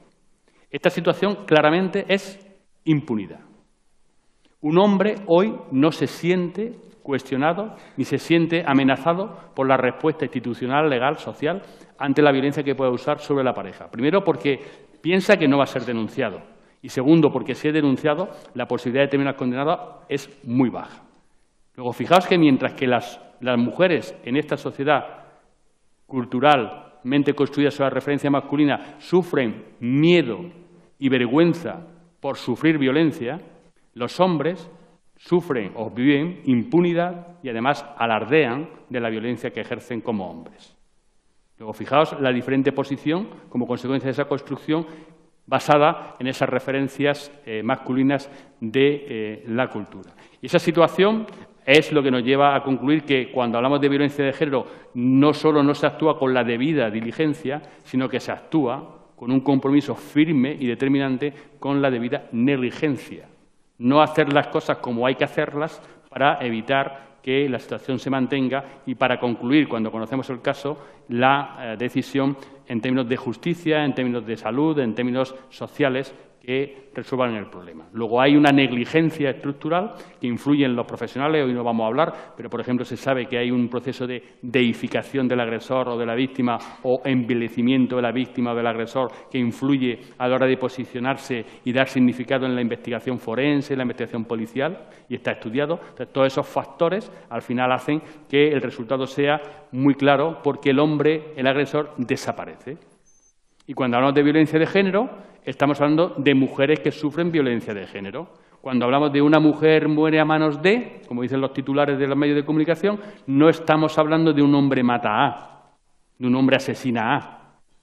Esta situación claramente es impunidad. Un hombre hoy no se siente cuestionado ni se siente amenazado por la respuesta institucional, legal, social ante la violencia que pueda usar sobre la pareja. Primero, porque piensa que no va a ser denunciado. Y segundo, porque si es denunciado, la posibilidad de terminar condenado es muy baja. Luego, fijaos que mientras que las mujeres en esta sociedad culturalmente construida sobre la referencia masculina sufren miedo y vergüenza por sufrir violencia, los hombres sufren o viven impunidad y además alardean de la violencia que ejercen como hombres. Luego, fijaos la diferente posición como consecuencia de esa construcción basada en esas referencias masculinas de la cultura. Y esa situación es lo que nos lleva a concluir que cuando hablamos de violencia de género no solo no se actúa con la debida diligencia, sino que se actúa con un compromiso firme y determinante con la debida negligencia. No hacer las cosas como hay que hacerlas para evitar que la situación se mantenga y para concluir, cuando conocemos el caso, la decisión en términos de justicia, en términos de salud, en términos sociales que resuelvan el problema. Luego hay una negligencia estructural que influye en los profesionales, hoy no vamos a hablar, pero por ejemplo se sabe que hay un proceso de deificación del agresor o de la víctima o envilecimiento de la víctima o del agresor que influye a la hora de posicionarse y dar significado en la investigación forense, en la investigación policial, y está estudiado. Entonces, todos esos factores al final hacen que el resultado sea muy claro porque el hombre, el agresor, desaparece. Y cuando hablamos de violencia de género, estamos hablando de mujeres que sufren violencia de género. Cuando hablamos de una mujer muere a manos de, como dicen los titulares de los medios de comunicación, no estamos hablando de un hombre mata a. de un hombre asesina a.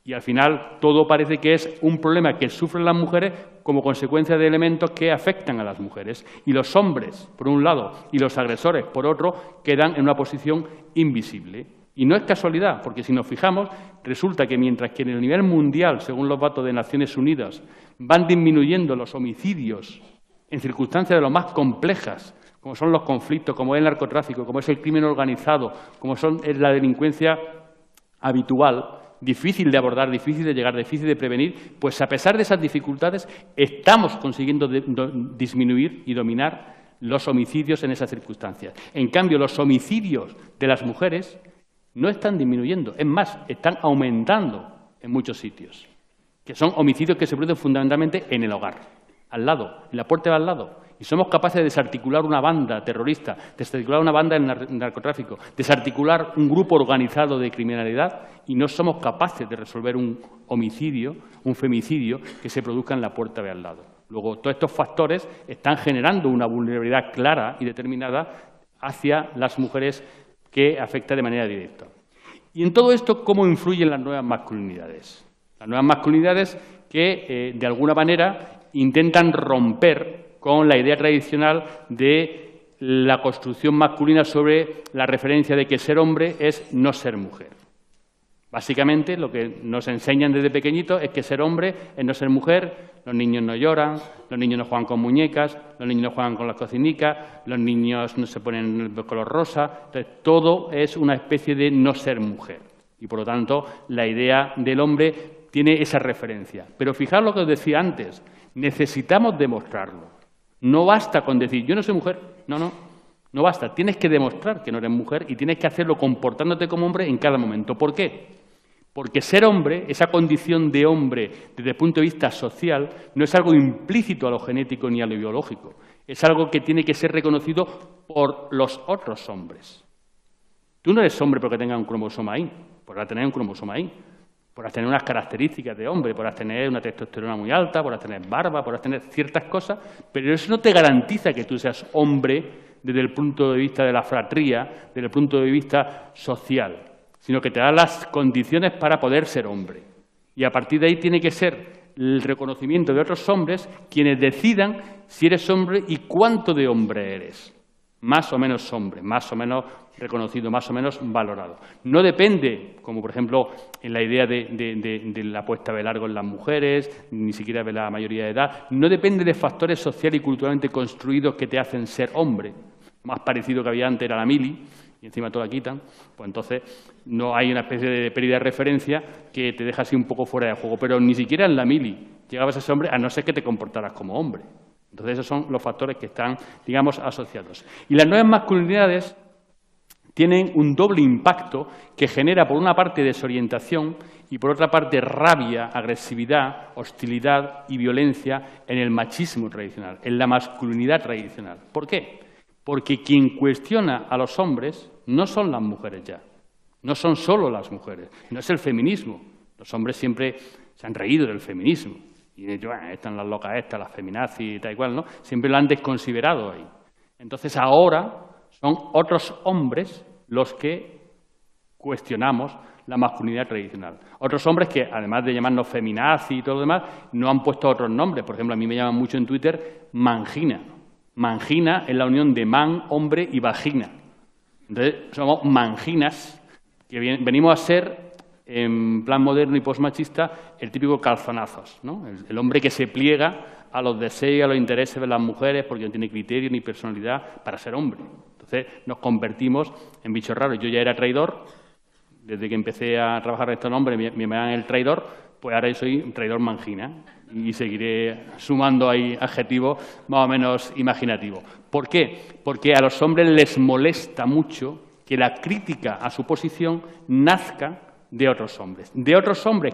Y al final todo parece que es un problema que sufren las mujeres como consecuencia de elementos que afectan a las mujeres. Y los hombres, por un lado, y los agresores, por otro, quedan en una posición invisible. Y no es casualidad, porque si nos fijamos, resulta que mientras que en el nivel mundial, según los datos de Naciones Unidas, van disminuyendo los homicidios en circunstancias de lo más complejas, como son los conflictos, como es el narcotráfico, como es el crimen organizado, como es la delincuencia habitual, difícil de abordar, difícil de llegar, difícil de prevenir, pues a pesar de esas dificultades estamos consiguiendo disminuir y dominar los homicidios en esas circunstancias. En cambio, los homicidios de las mujeres no están disminuyendo, es más, están aumentando en muchos sitios, que son homicidios que se producen fundamentalmente en el hogar, al lado, en la puerta de al lado. Y somos capaces de desarticular una banda terrorista, desarticular una banda del narcotráfico, desarticular un grupo organizado de criminalidad y no somos capaces de resolver un homicidio, un femicidio que se produzca en la puerta de al lado. Luego, todos estos factores están generando una vulnerabilidad clara y determinada hacia las mujeres que afecta de manera directa. Y en todo esto, ¿cómo influyen las nuevas masculinidades? Las nuevas masculinidades que, de alguna manera, intentan romper con la idea tradicional de la construcción masculina sobre la referencia de que ser hombre es no ser mujer. Básicamente, lo que nos enseñan desde pequeñitos es que ser hombre es no ser mujer, los niños no lloran, los niños no juegan con muñecas, los niños no juegan con las cocinicas, los niños no se ponen el color rosa. Entonces, todo es una especie de no ser mujer. Y, por lo tanto, la idea del hombre tiene esa referencia. Pero fijaos lo que os decía antes, necesitamos demostrarlo. No basta con decir, yo no soy mujer. No basta. Tienes que demostrar que no eres mujer y tienes que hacerlo comportándote como hombre en cada momento. ¿Por qué? Porque ser hombre, esa condición de hombre desde el punto de vista social, no es algo implícito a lo genético ni a lo biológico. Es algo que tiene que ser reconocido por los otros hombres. Tú no eres hombre porque tengas un cromosoma ahí, podrás tener un cromosoma ahí. Podrás tener unas características de hombre, podrás tener una testosterona muy alta, podrás tener barba, podrás tener ciertas cosas, pero eso no te garantiza que tú seas hombre desde el punto de vista de la fratría, desde el punto de vista social, sino que te da las condiciones para poder ser hombre. Y a partir de ahí tiene que ser el reconocimiento de otros hombres quienes decidan si eres hombre y cuánto de hombre eres. Más o menos hombre, más o menos reconocido, más o menos valorado. No depende, como por ejemplo en la idea de la puesta de largo en las mujeres, ni siquiera de la mayoría de edad, no depende de factores sociales y culturalmente construidos que te hacen ser hombre. Más parecido que había antes era la mili, y encima todo la quitan, pues entonces no hay una especie de pérdida de referencia que te deja así un poco fuera de juego. Pero ni siquiera en la mili llegabas a ser hombre a no ser que te comportaras como hombre. Entonces, esos son los factores que están, digamos, asociados. Y las nuevas masculinidades tienen un doble impacto que genera, por una parte, desorientación y, por otra parte, rabia, agresividad, hostilidad y violencia en el machismo tradicional, en la masculinidad tradicional. ¿Por qué? Porque quien cuestiona a los hombres no son las mujeres ya, no son solo las mujeres, no es el feminismo. Los hombres siempre se han reído del feminismo. Y están las locas estas, las feminazis y tal y cual, ¿no? Siempre lo han desconsiderado ahí. Entonces ahora son otros hombres los que cuestionamos la masculinidad tradicional. Otros hombres que, además de llamarnos feminazis y todo lo demás, no han puesto otros nombres. Por ejemplo, a mí me llaman mucho en Twitter mangina. Mangina es la unión de man, hombre y vagina. Entonces somos manginas, que venimos a ser, en plan moderno y postmachista, el típico calzonazos, ¿no? El hombre que se pliega a los deseos y a los intereses de las mujeres porque no tiene criterio ni personalidad para ser hombre. Entonces nos convertimos en bichos raros. Yo ya era traidor, desde que empecé a trabajar en estos nombres me llaman el traidor, pues ahora yo soy un traidor mangina y seguiré sumando ahí adjetivos más o menos imaginativos. ¿Por qué? Porque a los hombres les molesta mucho que la crítica a su posición nazca de otros hombres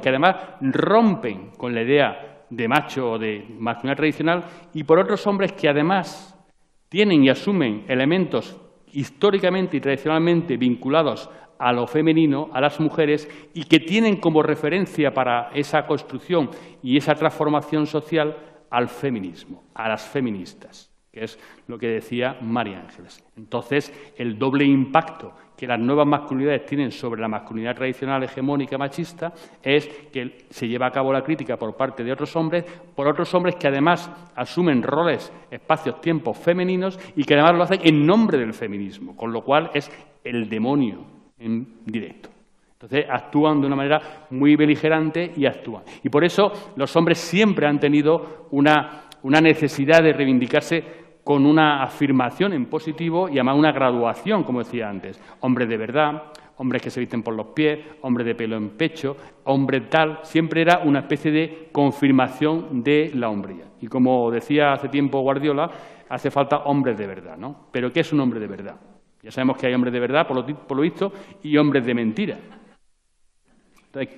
que además rompen con la idea de macho o de masculinidad tradicional y por otros hombres que además tienen y asumen elementos históricamente y tradicionalmente vinculados a lo femenino, a las mujeres, y que tienen como referencia para esa construcción y esa transformación social al feminismo, a las feministas. que es lo que decía María Ángeles. Entonces, el doble impacto que las nuevas masculinidades tienen sobre la masculinidad tradicional hegemónica machista es que se lleva a cabo la crítica por parte de otros hombres, por otros hombres que además asumen roles, espacios, tiempos femeninos y que además lo hacen en nombre del feminismo, con lo cual es el demonio en directo. Entonces, actúan de una manera muy beligerante y actúan. Y por eso los hombres siempre han tenido una necesidad de reivindicarse con una afirmación en positivo y además una graduación, como decía antes. Hombres de verdad, hombres que se visten por los pies, hombres de pelo en pecho, hombre tal. Siempre era una especie de confirmación de la hombría. Y como decía hace tiempo Guardiola, hace falta hombres de verdad, ¿no? Pero ¿qué es un hombre de verdad? Ya sabemos que hay hombres de verdad, por lo visto, y hombres de mentira. Entonces,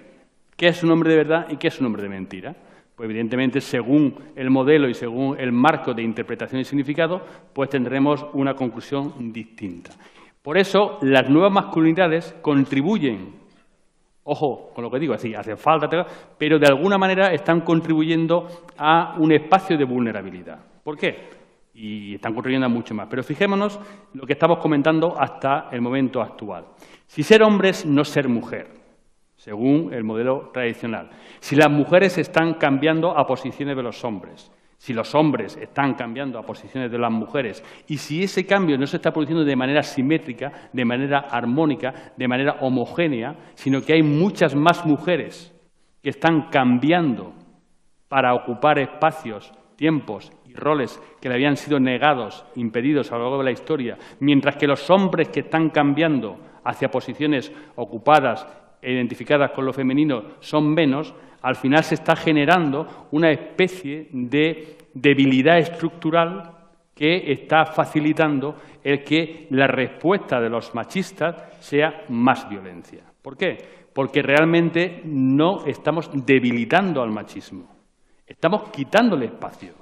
¿qué es un hombre de verdad y qué es un hombre de mentira? Pues evidentemente, según el modelo y según el marco de interpretación y significado, pues tendremos una conclusión distinta. Por eso, las nuevas masculinidades contribuyen, ojo con lo que digo, así, hacen falta, pero de alguna manera están contribuyendo a un espacio de vulnerabilidad. ¿Por qué? Y están contribuyendo a mucho más. Pero fijémonos lo que estamos comentando hasta el momento actual. Si ser hombre es no ser mujer, según el modelo tradicional. Si las mujeres están cambiando a posiciones de los hombres, si los hombres están cambiando a posiciones de las mujeres, y si ese cambio no se está produciendo de manera simétrica, de manera armónica, de manera homogénea, sino que hay muchas más mujeres que están cambiando para ocupar espacios, tiempos y roles que le habían sido negados, impedidos a lo largo de la historia, mientras que los hombres que están cambiando hacia posiciones ocupadas e identificadas con lo femenino son menos, al final se está generando una especie de debilidad estructural que está facilitando el que la respuesta de los machistas sea más violencia. ¿Por qué? Porque realmente no estamos debilitando al machismo, estamos quitándole espacio,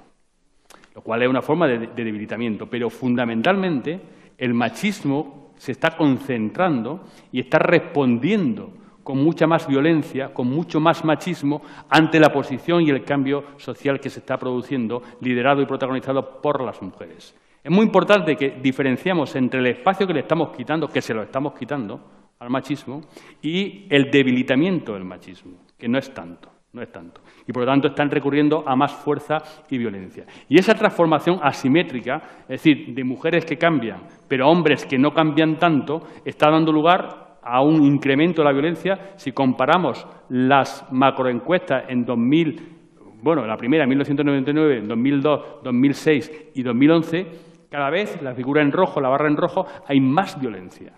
lo cual es una forma de debilitamiento, pero fundamentalmente el machismo se está concentrando y está respondiendo con mucha más violencia, con mucho más machismo, ante la posición y el cambio social que se está produciendo, liderado y protagonizado por las mujeres. Es muy importante que diferenciemos entre el espacio que le estamos quitando, que se lo estamos quitando al machismo, y el debilitamiento del machismo, que no es tanto. No es tanto. Y, por lo tanto, están recurriendo a más fuerza y violencia. Y esa transformación asimétrica, es decir, de mujeres que cambian, pero hombres que no cambian tanto, está dando lugar a un incremento de la violencia. Si comparamos las macroencuestas en 2000, bueno, la primera en 1999, 2002, 2006 y 2011, cada vez la figura en rojo, la barra en rojo, hay más violencia.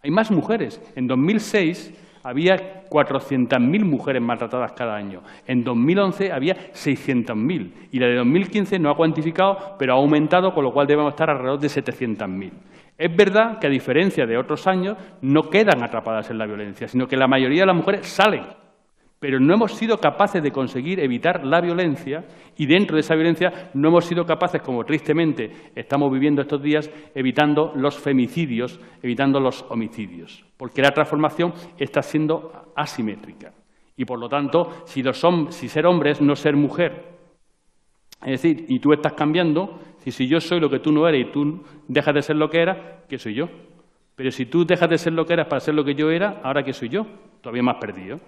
Hay más mujeres. En 2006 había 400.000 mujeres maltratadas cada año. En 2011 había 600.000. Y la de 2015 no ha cuantificado, pero ha aumentado, con lo cual debemos estar alrededor de 700.000. Es verdad que, a diferencia de otros años, no quedan atrapadas en la violencia, sino que la mayoría de las mujeres salen. Pero no hemos sido capaces de conseguir evitar la violencia y, dentro de esa violencia, no hemos sido capaces, como tristemente estamos viviendo estos días, evitando los femicidios, evitando los homicidios. Porque la transformación está siendo asimétrica. Y, por lo tanto, si ser hombre es no ser mujer, es decir, y tú estás cambiando, si yo soy lo que tú no eres y tú dejas de ser lo que eras, ¿qué soy yo? Pero si tú dejas de ser lo que eras para ser lo que yo era, ¿ahora qué soy yo? Todavía más perdido.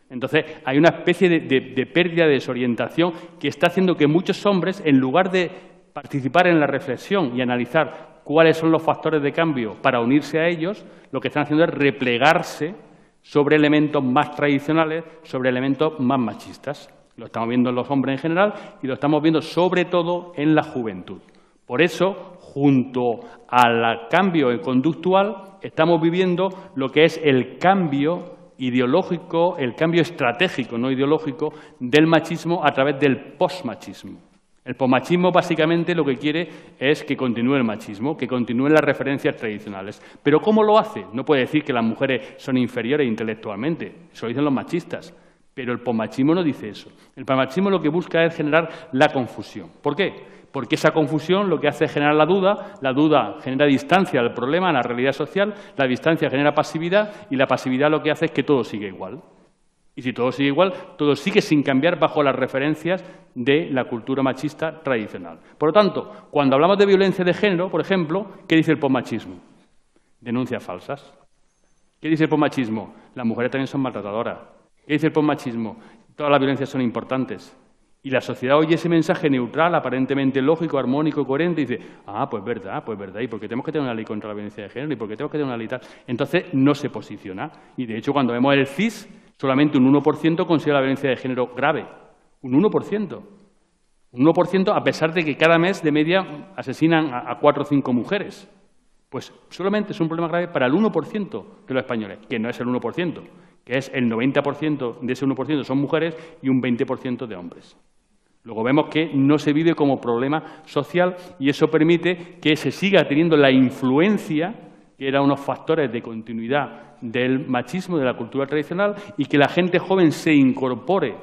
Entonces, hay una especie de pérdida de desorientación que está haciendo que muchos hombres, en lugar de participar en la reflexión y analizar cuáles son los factores de cambio para unirse a ellos, lo que están haciendo es replegarse sobre elementos más tradicionales, sobre elementos más machistas. Lo estamos viendo en los hombres en general y lo estamos viendo sobre todo en la juventud. Por eso, junto al cambio conductual, estamos viviendo lo que es el cambio ideológico, el cambio estratégico, no ideológico, del machismo a través del posmachismo. El posmachismo básicamente lo que quiere es que continúe el machismo, que continúen las referencias tradicionales. ¿Pero cómo lo hace? No puede decir que las mujeres son inferiores intelectualmente, eso lo dicen los machistas. Pero el posmachismo no dice eso. El posmachismo lo que busca es generar la confusión. ¿Por qué? Porque esa confusión lo que hace es generar la duda genera distancia al problema, a la realidad social, la distancia genera pasividad y la pasividad lo que hace es que todo siga igual. Y si todo sigue igual, todo sigue sin cambiar bajo las referencias de la cultura machista tradicional. Por lo tanto, cuando hablamos de violencia de género, por ejemplo, ¿qué dice el posmachismo? Denuncias falsas. ¿Qué dice el posmachismo? Las mujeres también son maltratadoras. ¿Qué dice el posmachismo? Todas las violencias son importantes. Y la sociedad oye ese mensaje neutral, aparentemente lógico, armónico, coherente, y dice, pues verdad, ¿y por qué tenemos que tener una ley contra la violencia de género? ¿Y por qué tenemos que tener una ley tal? Entonces, no se posiciona. Y, de hecho, cuando vemos el CIS, solamente un 1% considera la violencia de género grave. Un 1%. Un 1% a pesar de que cada mes, de media, asesinan a 4 o 5 mujeres. Pues solamente es un problema grave para el 1% de los españoles, que no es el 1%, que es el 90% de ese 1% son mujeres y un 20% de hombres. Luego vemos que no se vive como problema social y eso permite que se siga teniendo la influencia, que eran unos factores de continuidad del machismo, de la cultura tradicional, y que la gente joven se incorpore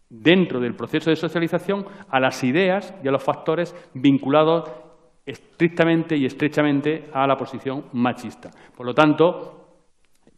dentro del proceso de socialización a las ideas y a los factores vinculados estrictamente y estrechamente a la posición machista. Por lo tanto,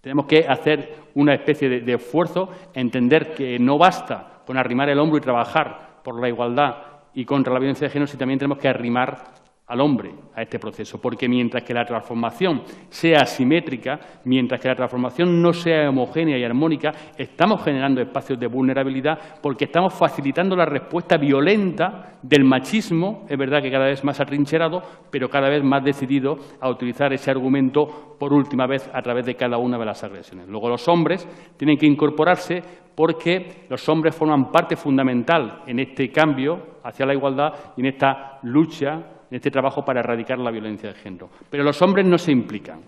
tenemos que hacer una especie de esfuerzo, entender que no basta con arrimar el hombro y trabajar por la igualdad y contra la violencia de género, sino también tenemos que arrimar al hombre a este proceso, porque mientras que la transformación sea asimétrica, mientras que la transformación no sea homogénea y armónica, estamos generando espacios de vulnerabilidad porque estamos facilitando la respuesta violenta del machismo, es verdad que cada vez más atrincherado, pero cada vez más decidido a utilizar ese argumento por última vez a través de cada una de las agresiones. Luego los hombres tienen que incorporarse porque los hombres forman parte fundamental en este cambio hacia la igualdad y en esta lucha, en este trabajo para erradicar la violencia de género. Pero los hombres no se implican.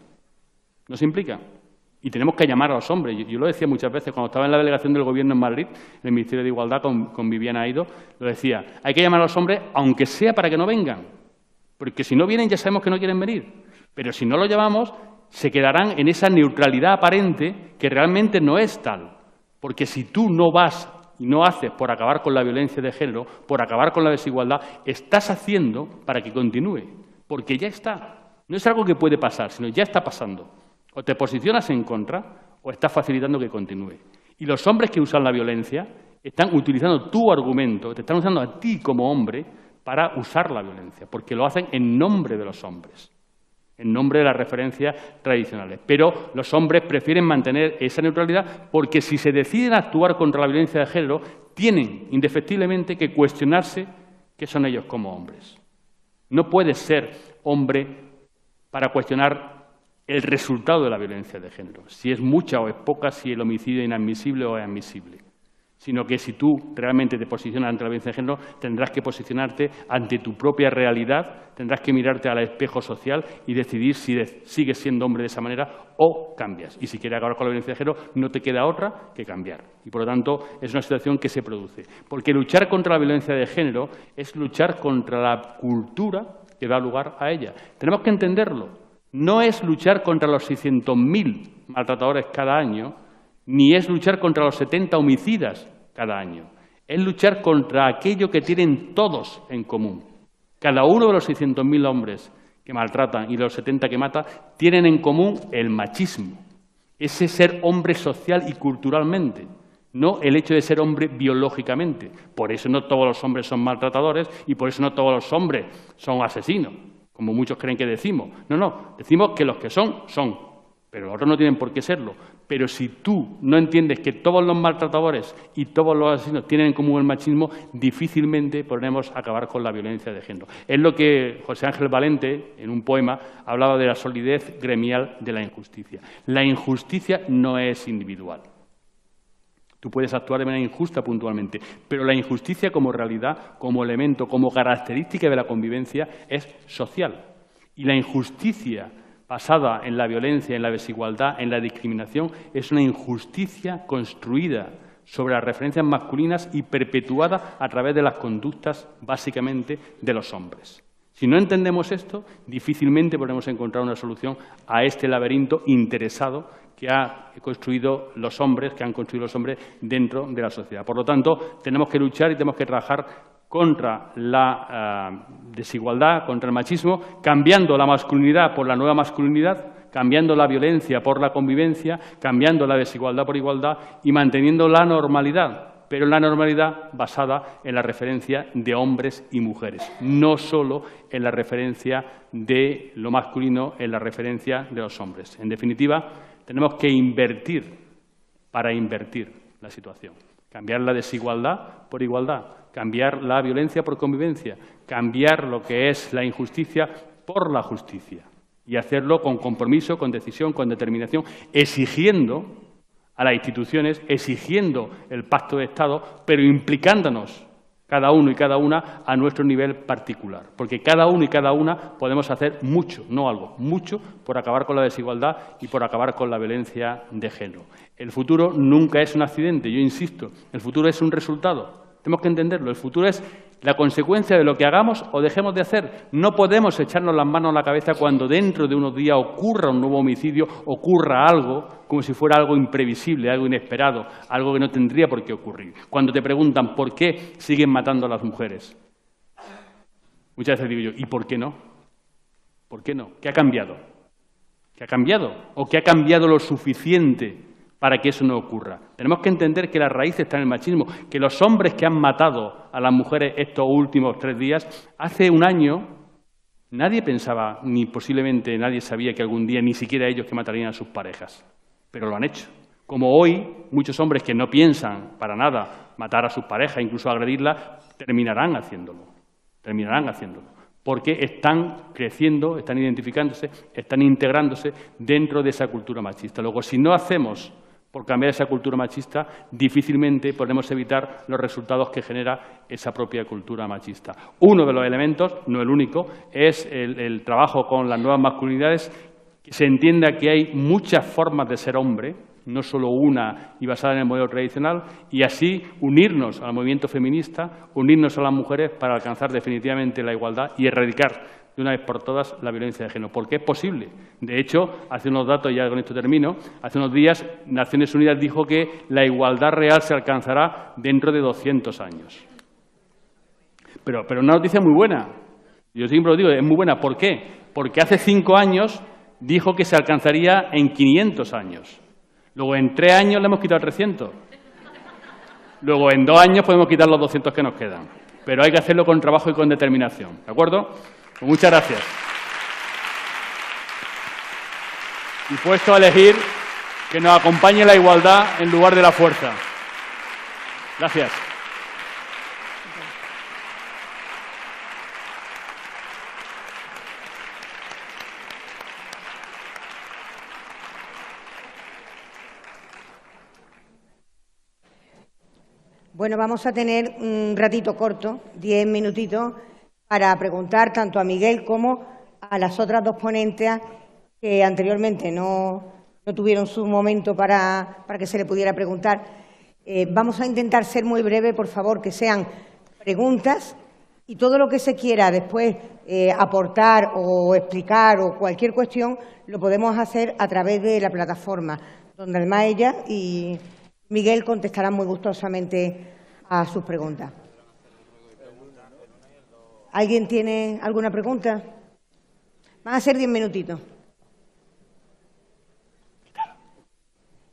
No se implican. Y tenemos que llamar a los hombres. Yo lo decía muchas veces, cuando estaba en la delegación del Gobierno en Madrid, en el Ministerio de Igualdad, con Viviana Aido, lo decía, hay que llamar a los hombres, aunque sea para que no vengan. Porque si no vienen, ya sabemos que no quieren venir. Pero si no lo llamamos, se quedarán en esa neutralidad aparente que realmente no es tal. Porque si tú no vas y no haces por acabar con la violencia de género, por acabar con la desigualdad, estás haciendo para que continúe, porque ya está. No es algo que puede pasar, sino ya está pasando. O te posicionas en contra o estás facilitando que continúe. Y los hombres que usan la violencia están utilizando tu argumento, te están usando a ti como hombre para usar la violencia, porque lo hacen en nombre de los hombres, en nombre de las referencias tradicionales. Pero los hombres prefieren mantener esa neutralidad porque si se deciden a actuar contra la violencia de género, tienen indefectiblemente que cuestionarse qué son ellos como hombres. No puedes ser hombre para cuestionar el resultado de la violencia de género, si es mucha o es poca, si el homicidio es inadmisible o es admisible. Sino que si tú realmente te posicionas ante la violencia de género, tendrás que posicionarte ante tu propia realidad, tendrás que mirarte al espejo social y decidir si sigues siendo hombre de esa manera o cambias. Y si quieres acabar con la violencia de género, no te queda otra que cambiar. Y, por lo tanto, es una situación que se produce. Porque luchar contra la violencia de género es luchar contra la cultura que da lugar a ella. Tenemos que entenderlo. No es luchar contra los 600.000 maltratadores cada año, ni es luchar contra los 70 homicidas cada año. Es luchar contra aquello que tienen todos en común. Cada uno de los 600.000 hombres que maltratan y de los 70 que matan tienen en común el machismo. Ese ser hombre social y culturalmente, no el hecho de ser hombre biológicamente. Por eso no todos los hombres son maltratadores y por eso no todos los hombres son asesinos, como muchos creen que decimos. No, decimos que los que son, pero los otros no tienen por qué serlo. Pero si tú no entiendes que todos los maltratadores y todos los asesinos tienen en común el machismo, difícilmente podremos acabar con la violencia de género. Es lo que José Ángel Valente, en un poema, hablaba de la solidez gremial de la injusticia. La injusticia no es individual. Tú puedes actuar de manera injusta puntualmente, pero la injusticia como realidad, como elemento, como característica de la convivencia es social. Y la injusticia basada en la violencia, en la desigualdad, en la discriminación, es una injusticia construida sobre las referencias masculinas y perpetuada a través de las conductas, básicamente, de los hombres. Si no entendemos esto, difícilmente podremos encontrar una solución a este laberinto interesado que han construido los hombres dentro de la sociedad. Por lo tanto, tenemos que luchar y tenemos que trabajar contra la desigualdad, contra el machismo, cambiando la masculinidad por la nueva masculinidad, cambiando la violencia por la convivencia, cambiando la desigualdad por igualdad y manteniendo la normalidad, pero la normalidad basada en la referencia de hombres y mujeres, no solo en la referencia de lo masculino, en la referencia de los hombres. En definitiva, tenemos que invertir para invertir la situación. Cambiar la desigualdad por igualdad, cambiar la violencia por convivencia, cambiar lo que es la injusticia por la justicia y hacerlo con compromiso, con decisión, con determinación, exigiendo a las instituciones, exigiendo el pacto de Estado, pero implicándonos cada uno y cada una a nuestro nivel particular. Porque cada uno y cada una podemos hacer mucho, no algo, mucho por acabar con la desigualdad y por acabar con la violencia de género. El futuro nunca es un accidente, yo insisto, el futuro es un resultado. Tenemos que entenderlo, el futuro es la consecuencia de lo que hagamos o dejemos de hacer. No podemos echarnos las manos a la cabeza cuando dentro de unos días ocurra un nuevo homicidio, ocurra algo como si fuera algo imprevisible, algo inesperado, algo que no tendría por qué ocurrir. Cuando te preguntan por qué siguen matando a las mujeres, muchas veces digo yo, ¿y por qué no? ¿Por qué no? ¿Qué ha cambiado? ¿Qué ha cambiado? ¿O qué ha cambiado lo suficiente para que eso no ocurra? Tenemos que entender que la raíz está en el machismo, que los hombres que han matado a las mujeres estos últimos 3 días, hace un año nadie pensaba, ni posiblemente nadie sabía que algún día ni siquiera ellos que matarían a sus parejas, pero lo han hecho. Como hoy, muchos hombres que no piensan para nada matar a sus parejas, incluso agredirlas, terminarán haciéndolo, porque están creciendo, están identificándose, están integrándose dentro de esa cultura machista. Luego, si no hacemos por cambiar esa cultura machista, difícilmente podemos evitar los resultados que genera esa propia cultura machista. Uno de los elementos, no el único, es el trabajo con las nuevas masculinidades, que se entienda que hay muchas formas de ser hombre, no solo una y basada en el modelo tradicional, y así unirnos al movimiento feminista, unirnos a las mujeres para alcanzar definitivamente la igualdad y erradicar de una vez por todas la violencia de género, porque es posible. De hecho, hace unos datos, ya con esto termino, hace unos días Naciones Unidas dijo que la igualdad real se alcanzará dentro de 200 años. Pero una noticia muy buena, yo siempre lo digo, es muy buena. ¿Por qué? Porque hace 5 años dijo que se alcanzaría en 500 años. Luego en 3 años le hemos quitado 300. Luego en 2 años podemos quitar los 200 que nos quedan. Pero hay que hacerlo con trabajo y con determinación. ¿De acuerdo? Pues muchas gracias. Dispuesto a elegir que nos acompañe la igualdad en lugar de la fuerza. Gracias. Bueno, vamos a tener un ratito corto, 10 minutitos, para preguntar tanto a Miguel como a las otras 2 ponentes que anteriormente no tuvieron su momento para que se le pudiera preguntar. Vamos a intentar ser muy breve, por favor, que sean preguntas y todo lo que se quiera después aportar o explicar o cualquier cuestión lo podemos hacer a través de la plataforma, donde además ella y Miguel contestará muy gustosamente a sus preguntas. ¿Alguien tiene alguna pregunta? Van a ser 10 minutitos.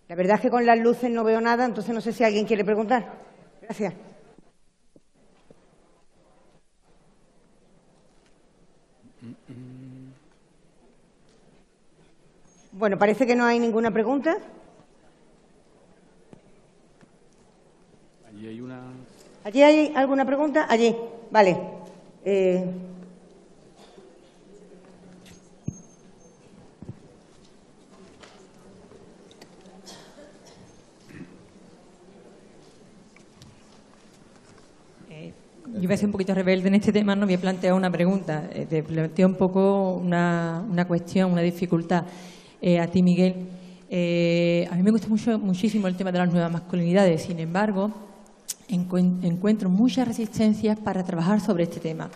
La verdad es que con las luces no veo nada, entonces no sé si alguien quiere preguntar. Gracias. Bueno, parece que no hay ninguna pregunta. Allí hay una. ¿Allí hay alguna pregunta? Allí, vale. Yo voy a ser un poquito rebelde en este tema, no voy a plantear una pregunta, te planteo un poco una cuestión, una dificultad a ti, Miguel. A mí me gusta muchísimo el tema de las nuevas masculinidades, sin embargo, encuentro muchas resistencias para trabajar sobre este tema.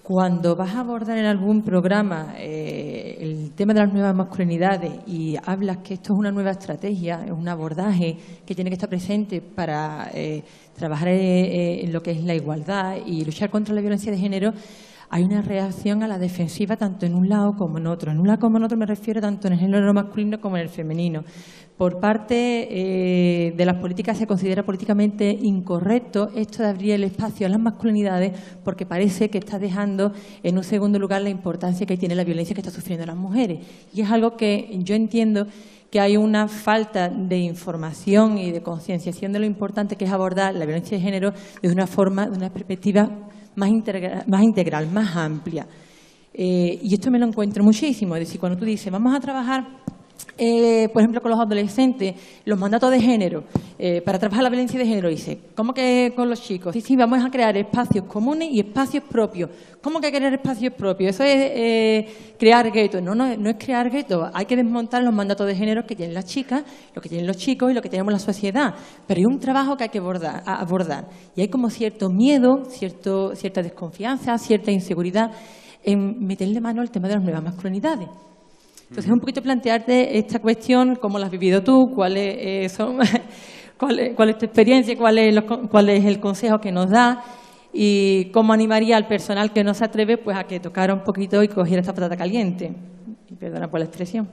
Cuando vas a abordar en algún programa el tema de las nuevas masculinidades y hablas que esto es una nueva estrategia, es un abordaje que tiene que estar presente para trabajar en lo que es la igualdad y luchar contra la violencia de género, hay una reacción a la defensiva tanto en un lado como en otro. En un lado como en otro me refiero tanto en el género masculino como en el femenino. Por parte de las políticas se considera políticamente incorrecto esto de abrir el espacio a las masculinidades porque parece que está dejando en un segundo lugar la importancia que tiene la violencia que está sufriendo las mujeres. Y es algo que yo entiendo que hay una falta de información y de concienciación de lo importante que es abordar la violencia de género de una forma, de una perspectiva más integral, más amplia. Y esto me lo encuentro muchísimo. Es decir, cuando tú dices, vamos a trabajar, por ejemplo, con los adolescentes, los mandatos de género, para trabajar la violencia de género, dice, ¿cómo que con los chicos? Sí, vamos a crear espacios comunes y espacios propios. ¿Cómo que crear espacios propios? Eso es crear guetos. No es crear guetos. Hay que desmontar los mandatos de género que tienen las chicas, lo que tienen los chicos y lo que tenemos la sociedad. Pero hay un trabajo que hay que abordar. Y hay como cierto miedo, cierta desconfianza, cierta inseguridad en meterle mano al tema de las nuevas masculinidades. Entonces, un poquito plantearte esta cuestión, cómo la has vivido tú, cuál es tu experiencia, cuál es el consejo que nos da y cómo animaría al personal que no se atreve pues a que tocara un poquito y cogiera esta patata caliente. Y perdona por la expresión.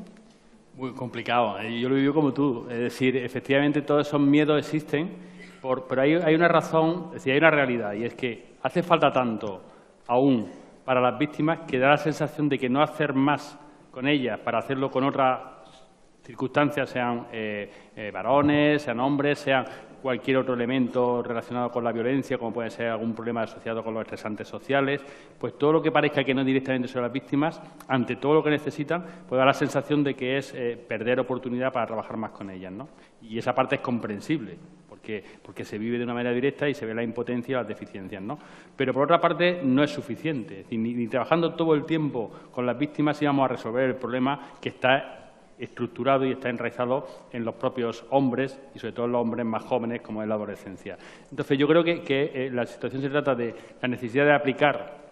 Muy complicado. Yo lo vivo como tú. Es decir, efectivamente todos esos miedos existen, pero hay una razón, es decir, hay una realidad, y es que hace falta tanto aún para las víctimas que da la sensación de que no hacer más con ellas para hacerlo con otras circunstancias, sean varones, sean hombres, sean cualquier otro elemento relacionado con la violencia, como puede ser algún problema asociado con los estresantes sociales, pues todo lo que parezca que no directamente son las víctimas, ante todo lo que necesitan, puede dar la sensación de que es perder oportunidad para trabajar más con ellas, ¿no? Y esa parte es comprensible, porque se vive de una manera directa y se ve la impotencia y las deficiencias, ¿no? Pero, por otra parte, no es suficiente. Es decir, ni trabajando todo el tiempo con las víctimas íbamos a resolver el problema que está estructurado y está enraizado en los propios hombres y, sobre todo, en los hombres más jóvenes, como es la adolescencia. Entonces, yo creo que la situación se trata de la necesidad de aplicar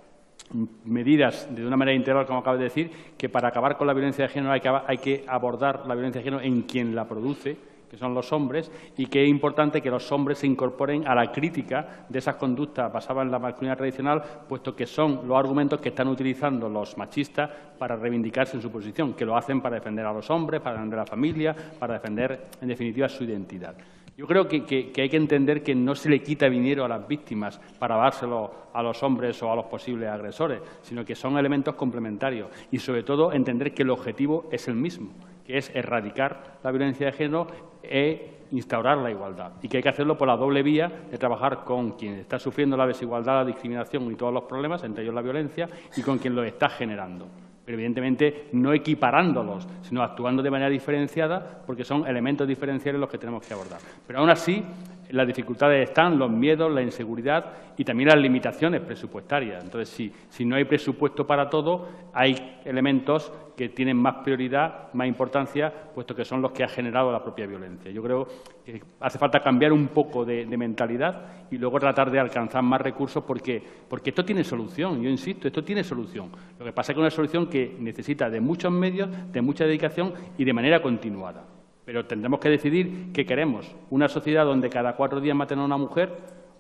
medidas de una manera integral, como acabo de decir, que para acabar con la violencia de género hay que abordar la violencia de género en quien la produce, que son los hombres, y que es importante que los hombres se incorporen a la crítica de esas conductas basadas en la masculinidad tradicional, puesto que son los argumentos que están utilizando los machistas para reivindicarse en su posición, que lo hacen para defender a los hombres, para defender a la familia, para defender, en definitiva, su identidad. Yo creo que hay que entender que no se le quita dinero a las víctimas para dárselo a los hombres o a los posibles agresores, sino que son elementos complementarios y, sobre todo, entender que el objetivo es el mismo, que es erradicar la violencia de género e instaurar la igualdad, y que hay que hacerlo por la doble vía de trabajar con quien está sufriendo la desigualdad, la discriminación y todos los problemas, entre ellos la violencia, y con quien lo está generando. Pero, evidentemente, no equiparándolos, sino actuando de manera diferenciada, porque son elementos diferenciales los que tenemos que abordar. Pero, aún así, las dificultades están, los miedos, la inseguridad y también las limitaciones presupuestarias. Entonces, si no hay presupuesto para todo, hay elementos que tienen más prioridad, más importancia, puesto que son los que ha generado la propia violencia. Yo creo que hace falta cambiar un poco de mentalidad y luego tratar de alcanzar más recursos, porque esto tiene solución, yo insisto, esto tiene solución. Lo que pasa es que es una solución que necesita de muchos medios, de mucha dedicación y de manera continuada. Pero tendremos que decidir qué queremos, una sociedad donde cada 4 días maten a una mujer,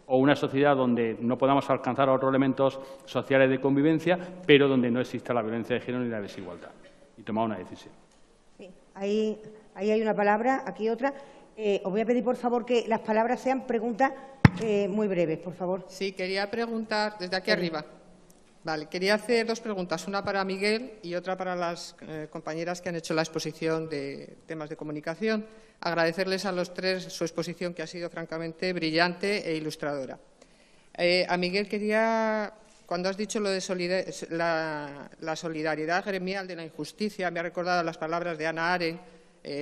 o una sociedad donde no podamos alcanzar otros elementos sociales de convivencia, pero donde no exista la violencia de género ni la desigualdad. Y tomar una decisión. Sí, ahí hay una palabra, aquí otra. Os voy a pedir, por favor, que las palabras sean preguntas muy breves, por favor. Sí, quería preguntar desde aquí arriba. Vale, quería hacer 2 preguntas, una para Miguel y otra para las compañeras que han hecho la exposición de temas de comunicación. Agradecerles a los 3 su exposición, que ha sido francamente brillante e ilustradora. A Miguel quería, cuando has dicho lo de la solidaridad gremial de la injusticia, me ha recordado las palabras de Hannah Arendt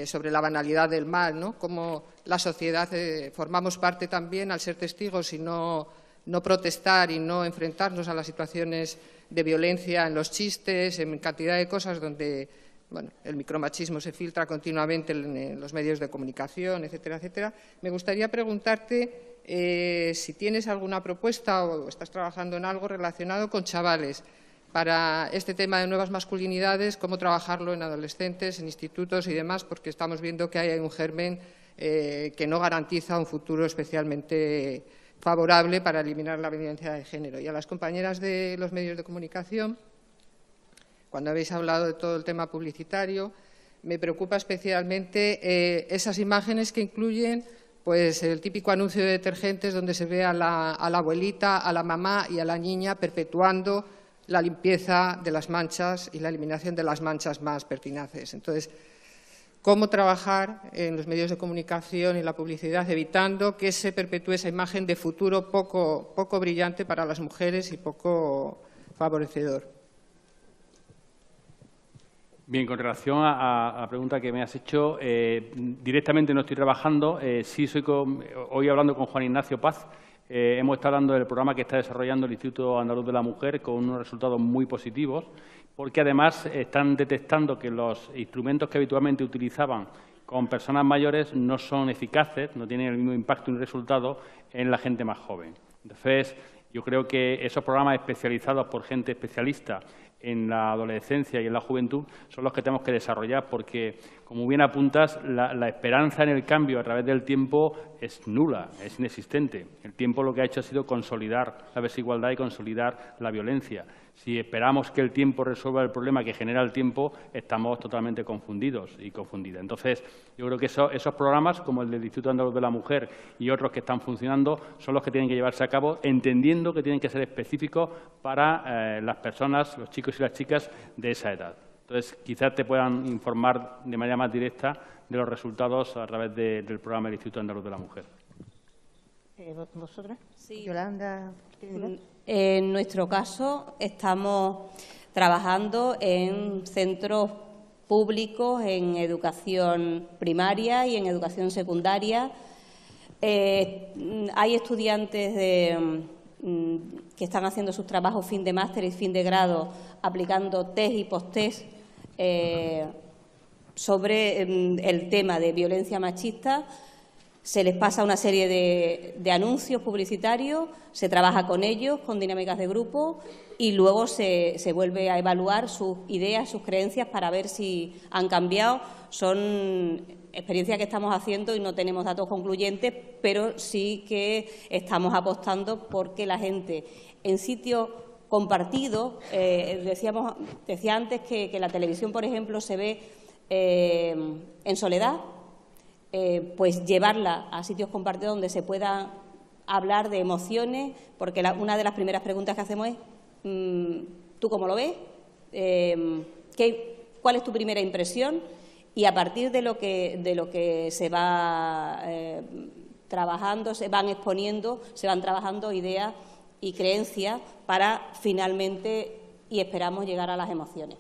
sobre la banalidad del mal, ¿no? Cómo la sociedad formamos parte también, al ser testigos y no protestar y no enfrentarnos a las situaciones de violencia en los chistes, en cantidad de cosas donde el micromachismo se filtra continuamente en los medios de comunicación, etcétera, etcétera. Me gustaría preguntarte si tienes alguna propuesta o estás trabajando en algo relacionado con chavales para este tema de nuevas masculinidades, cómo trabajarlo en adolescentes, en institutos y demás, porque estamos viendo que hay un germen que no garantiza un futuro especialmente favorable para eliminar la violencia de género. Y a las compañeras de los medios de comunicación, cuando habéis hablado de todo el tema publicitario, me preocupa especialmente esas imágenes que incluyen pues, el típico anuncio de detergentes donde se ve a la abuelita, a la mamá y a la niña perpetuando la limpieza de las manchas y la eliminación de las manchas más pertinaces. Entonces, ¿cómo trabajar en los medios de comunicación y la publicidad evitando que se perpetúe esa imagen de futuro poco brillante para las mujeres y poco favorecedor? Bien, con relación a la pregunta que me has hecho, directamente no estoy trabajando. Sí hoy hablando con Juan Ignacio Paz, hemos estado hablando del programa que está desarrollando el Instituto Andaluz de la Mujer con unos resultados muy positivos, porque además están detectando que los instrumentos que habitualmente utilizaban con personas mayores no son eficaces, no tienen el mismo impacto y resultado en la gente más joven. Entonces, yo creo que esos programas especializados por gente especialista en la adolescencia y en la juventud son los que tenemos que desarrollar porque, como bien apuntas, la esperanza en el cambio a través del tiempo es nula, es inexistente. El tiempo lo que ha hecho ha sido consolidar la desigualdad y consolidar la violencia. Si esperamos que el tiempo resuelva el problema que genera el tiempo, estamos totalmente confundidos y confundidas. Entonces, yo creo que esos programas, como el del Instituto Andaluz de la Mujer y otros que están funcionando, son los que tienen que llevarse a cabo, entendiendo que tienen que ser específicos para las personas, los chicos y las chicas de esa edad. Entonces, quizás te puedan informar de manera más directa de los resultados a través del programa del Instituto Andaluz de la Mujer. ¿Vosotras? Sí. Yolanda. En nuestro caso, estamos trabajando en centros públicos, en educación primaria y en educación secundaria. Hay estudiantes que están haciendo sus trabajos fin de máster y fin de grado aplicando test y post-test sobre el tema de violencia machista. Se les pasa una serie de anuncios publicitarios, se trabaja con ellos, con dinámicas de grupo y luego se vuelve a evaluar sus ideas, sus creencias para ver si han cambiado. Son experiencias que estamos haciendo y no tenemos datos concluyentes, pero sí que estamos apostando porque la gente en sitios compartidos, decía antes que la televisión, por ejemplo, se ve en soledad, pues llevarla a sitios compartidos donde se pueda hablar de emociones, porque una de las primeras preguntas que hacemos es ¿tú cómo lo ves? ¿Cuál es tu primera impresión? Y a partir de lo que se va trabajando, se van exponiendo, se van trabajando ideas y creencias para finalmente, y esperamos, llegar a las emociones.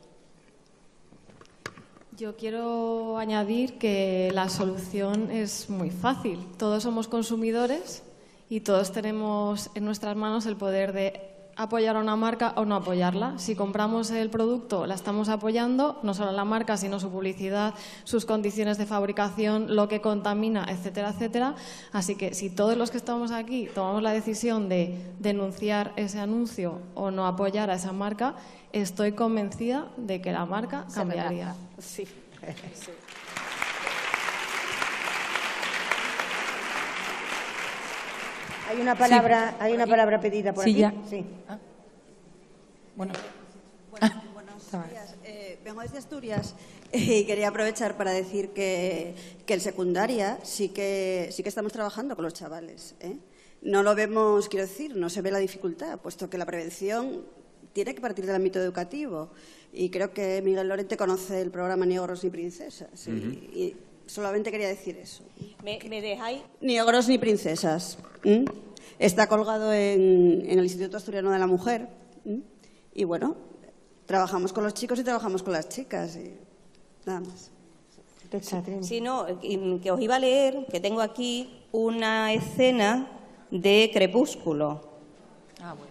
Yo quiero añadir que la solución es muy fácil. Todos somos consumidores y todos tenemos en nuestras manos el poder de apoyar a una marca o no apoyarla. Si compramos el producto, la estamos apoyando, no solo la marca, sino su publicidad, sus condiciones de fabricación, lo que contamina, etcétera, etcétera. Así que si todos los que estamos aquí tomamos la decisión de denunciar ese anuncio o no apoyar a esa marca, estoy convencida de que la marca cambiaría. Sí. Sí. Hay una palabra pedida por Sí, aquí. ya. Sí. Bueno. Buenos días. Vengo desde Asturias y quería aprovechar para decir que en secundaria sí que estamos trabajando con los chavales. No lo vemos, quiero decir, no se ve la dificultad, puesto que la prevención tiene que partir del ámbito educativo. Y creo que Miguel Lorente conoce el programa Ni ogros ni princesas. Y solamente quería decir eso. ¿Me dejáis? Ni ogros ni princesas. Está colgado en el Instituto Asturiano de la Mujer. Y bueno, trabajamos con los chicos y trabajamos con las chicas. Y nada más. Sí, no, que os iba a leer, que tengo aquí una escena de Crepúsculo. Ah, bueno.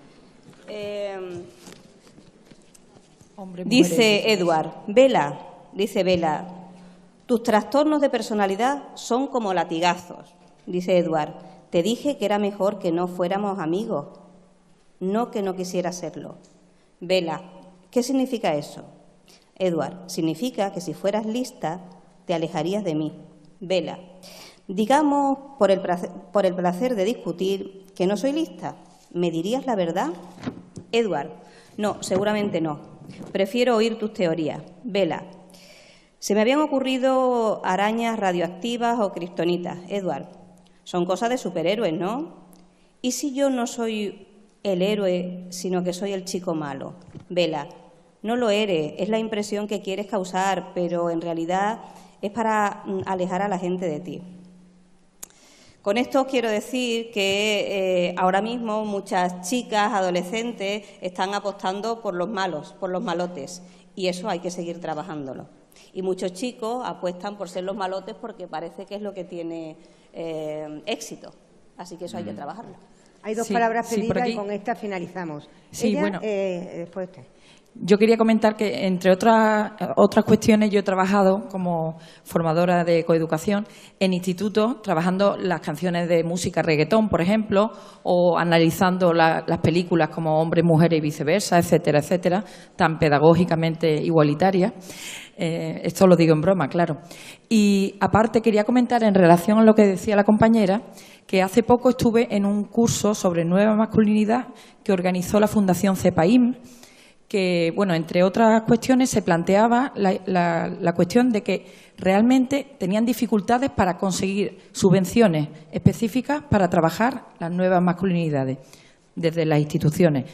Dice Edward, Bella, tus trastornos de personalidad son como latigazos. Dice Edward, te dije que era mejor que no fuéramos amigos, no que no quisiera serlo. Bella, ¿qué significa eso? Edward, significa que si fueras lista te alejarías de mí. Bella, Digamos, por el placer de discutir, que no soy lista. ¿Me dirías la verdad? Edward, no, seguramente no. Prefiero oír tus teorías. Vela, se me habían ocurrido arañas radioactivas o kriptonitas. Edward, son cosas de superhéroes, ¿no? ¿Y si yo no soy el héroe, sino que soy el chico malo? Vela, no lo eres, es la impresión que quieres causar, pero en realidad es para alejar a la gente de ti. Con esto quiero decir que ahora mismo muchas chicas, adolescentes, están apostando por los malos, por los malotes, y eso hay que seguir trabajándolo. Y muchos chicos apuestan por ser los malotes porque parece que es lo que tiene éxito, así que eso hay que trabajarlo. Hay dos palabras pedidas y con esta finalizamos. Sí, Ella, bueno. Después usted. Yo quería comentar que, entre otras cuestiones, yo he trabajado como formadora de coeducación en institutos, trabajando las canciones de música reggaetón, por ejemplo, o analizando las películas como Hombres, Mujeres y Viceversa, etcétera, etcétera, tan pedagógicamente igualitarias. Esto lo digo en broma, claro. Y aparte quería comentar, en relación a lo que decía la compañera, que hace poco estuve en un curso sobre nueva masculinidad que organizó la Fundación CEPAIM, que, bueno, entre otras cuestiones, se planteaba la cuestión de que realmente tenían dificultades para conseguir subvenciones específicas para trabajar las nuevas masculinidades desde las instituciones.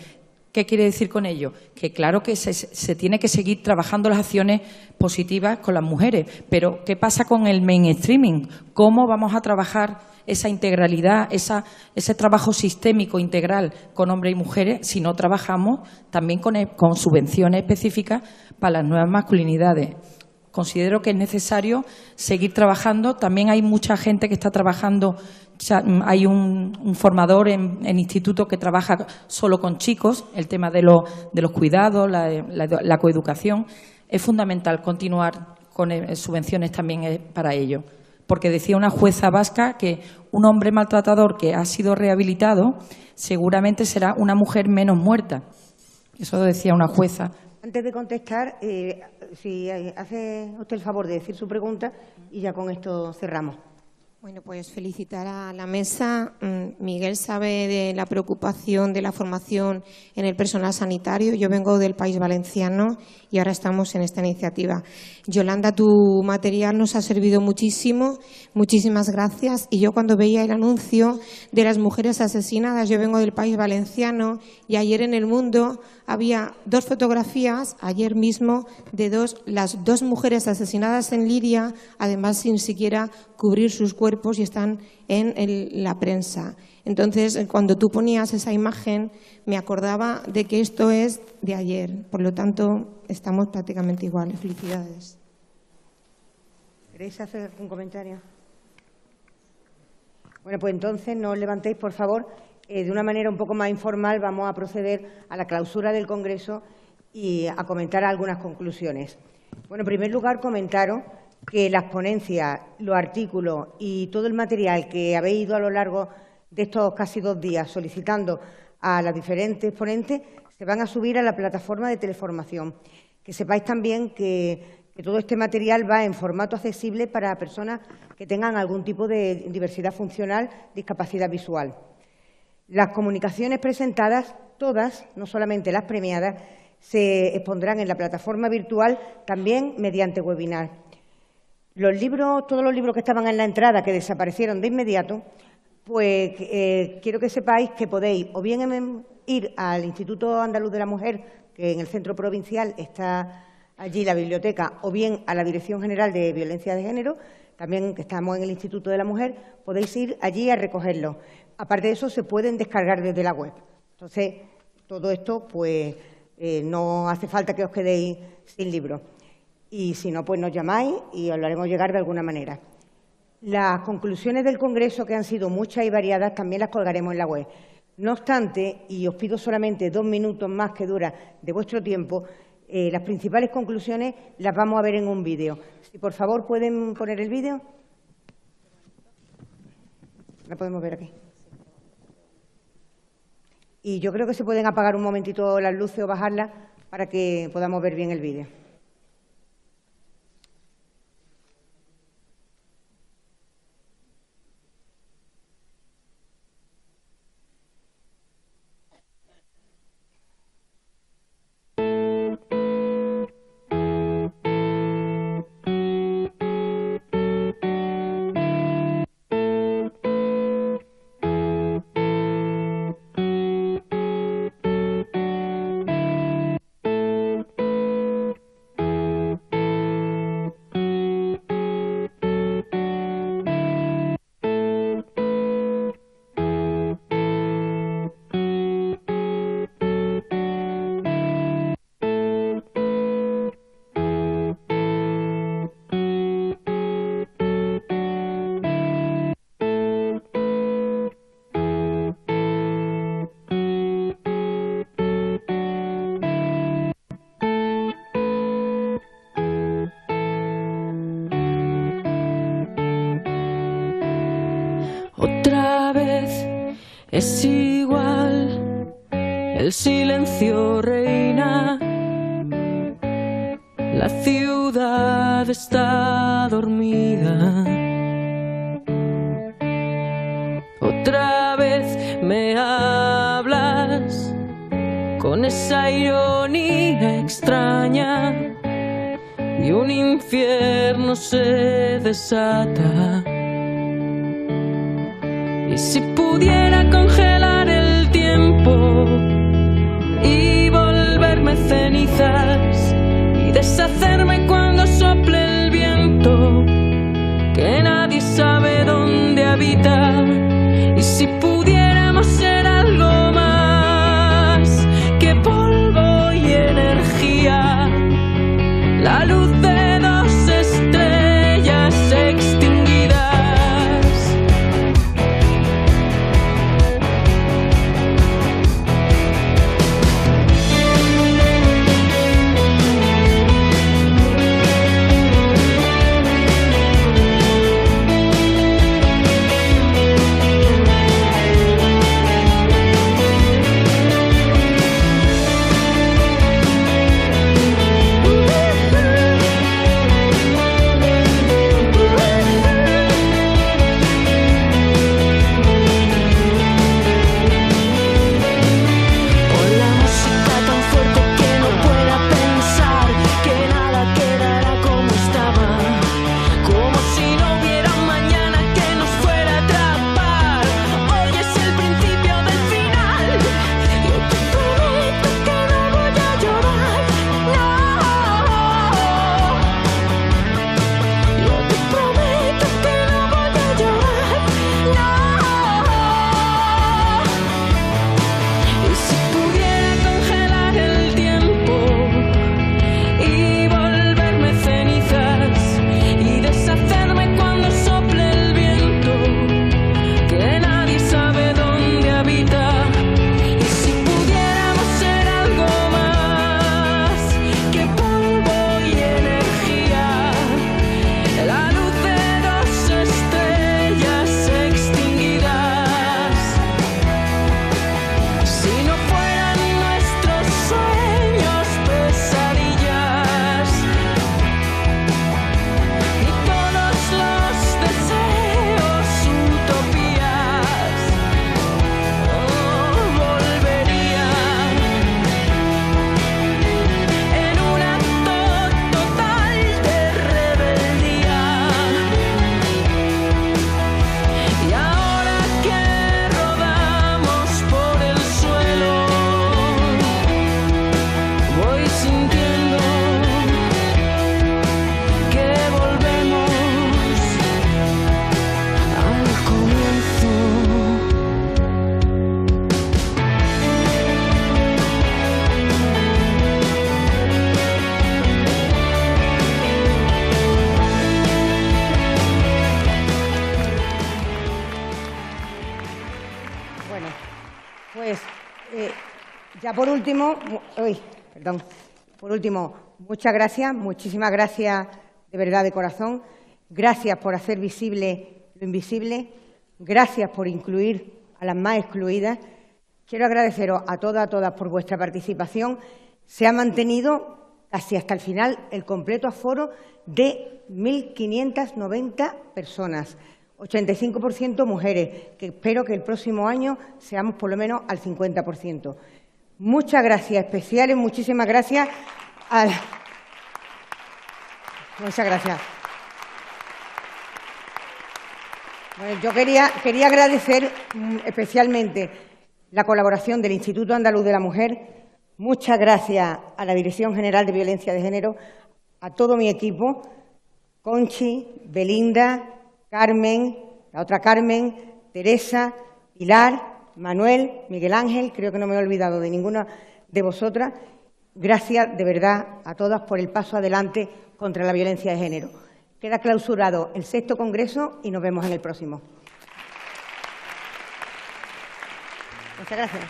¿Qué quiere decir con ello? Que claro que se tiene que seguir trabajando las acciones positivas con las mujeres, pero ¿qué pasa con el mainstreaming? ¿Cómo vamos a trabajar esa integralidad, ese trabajo sistémico integral con hombres y mujeres si no trabajamos también con subvenciones específicas para las nuevas masculinidades? Considero que es necesario seguir trabajando. También hay mucha gente que está trabajando. Hay un formador en instituto que trabaja solo con chicos. El tema de los cuidados, la coeducación. Es fundamental continuar con subvenciones también para ello. Porque decía una jueza vasca que un hombre maltratador que ha sido rehabilitado seguramente será una mujer menos muerta. Eso decía una jueza. Antes de contestar, si hace usted el favor de decir su pregunta y ya con esto cerramos. Bueno, pues felicitar a la mesa. Miguel sabe de la preocupación de la formación en el personal sanitario. Yo vengo del País Valenciano y ahora estamos en esta iniciativa. Yolanda, tu material nos ha servido muchísimo. Muchísimas gracias. Y yo cuando veía el anuncio de las mujeres asesinadas, yo vengo del País Valenciano y ayer en El Mundo había 2 fotografías, ayer mismo, de las dos mujeres asesinadas en Liria, además sin siquiera cubrir sus cuerpos, y están en la prensa. Entonces, cuando tú ponías esa imagen, me acordaba de que esto es de ayer. Por lo tanto, estamos prácticamente iguales. Felicidades. ¿Queréis hacer algún comentario? Bueno, pues entonces no os levantéis, por favor. De una manera un poco más informal vamos a proceder a la clausura del Congreso y a comentar algunas conclusiones. Bueno, en primer lugar, comentaros que las ponencias, los artículos y todo el material que habéis ido a lo largo de estos casi 2 días solicitando a las diferentes ponentes se van a subir a la plataforma de teleformación. Que sepáis también que todo este material va en formato accesible para personas que tengan algún tipo de diversidad funcional, discapacidad visual. Las comunicaciones presentadas, todas, no solamente las premiadas, se expondrán en la plataforma virtual también mediante webinar. Los libros, todos los libros que estaban en la entrada, que desaparecieron de inmediato, pues quiero que sepáis que podéis o bien ir al Instituto Andaluz de la Mujer, que en el centro provincial está allí la biblioteca, o bien a la Dirección General de Violencia de Género, también que estamos en el Instituto de la Mujer, podéis ir allí a recogerlo. Aparte de eso, se pueden descargar desde la web. Entonces, todo esto, pues no hace falta que os quedéis sin libro. Y si no, pues nos llamáis y os lo haremos llegar de alguna manera. Las conclusiones del Congreso, que han sido muchas y variadas, también las colgaremos en la web. No obstante, y os pido solamente 2 minutos más que dura de vuestro tiempo, las principales conclusiones las vamos a ver en un vídeo. Si por favor pueden poner el vídeo. La podemos ver aquí. Y yo creo que se pueden apagar un momentito las luces o bajarlas para que podamos ver bien el vídeo. es igual, el silencio reina, la ciudad está dormida. Otra vez me hablas con esa ironía extraña y un infierno se desata. Y si pudiera congelar el tiempo y volverme cenizas y deshacerme cuando sople el viento que nadie sabe dónde habita, y si pudiéramos ser algo más que polvo y energía, la luz de dos estrellas extinguidas. Ya por último, muchas gracias, muchísimas gracias de verdad, de corazón. Gracias por hacer visible lo invisible. Gracias por incluir a las más excluidas. Quiero agradeceros a todas por vuestra participación. Se ha mantenido casi hasta el final el completo aforo de 1.590 personas, 85% mujeres, que espero que el próximo año seamos por lo menos al 50%. Muchas gracias especiales, muchísimas gracias. Muchas gracias. Bueno, yo quería agradecer especialmente la colaboración del Instituto Andaluz de la Mujer. Muchas gracias a la Dirección General de Violencia de Género, a todo mi equipo, Conchi, Belinda, Carmen, la otra Carmen, Teresa, Pilar, Manuel, Miguel Ángel, creo que no me he olvidado de ninguna de vosotras. Gracias de verdad a todas por el paso adelante contra la violencia de género. Queda clausurado el 6º Congreso y nos vemos en el próximo. Muchas gracias.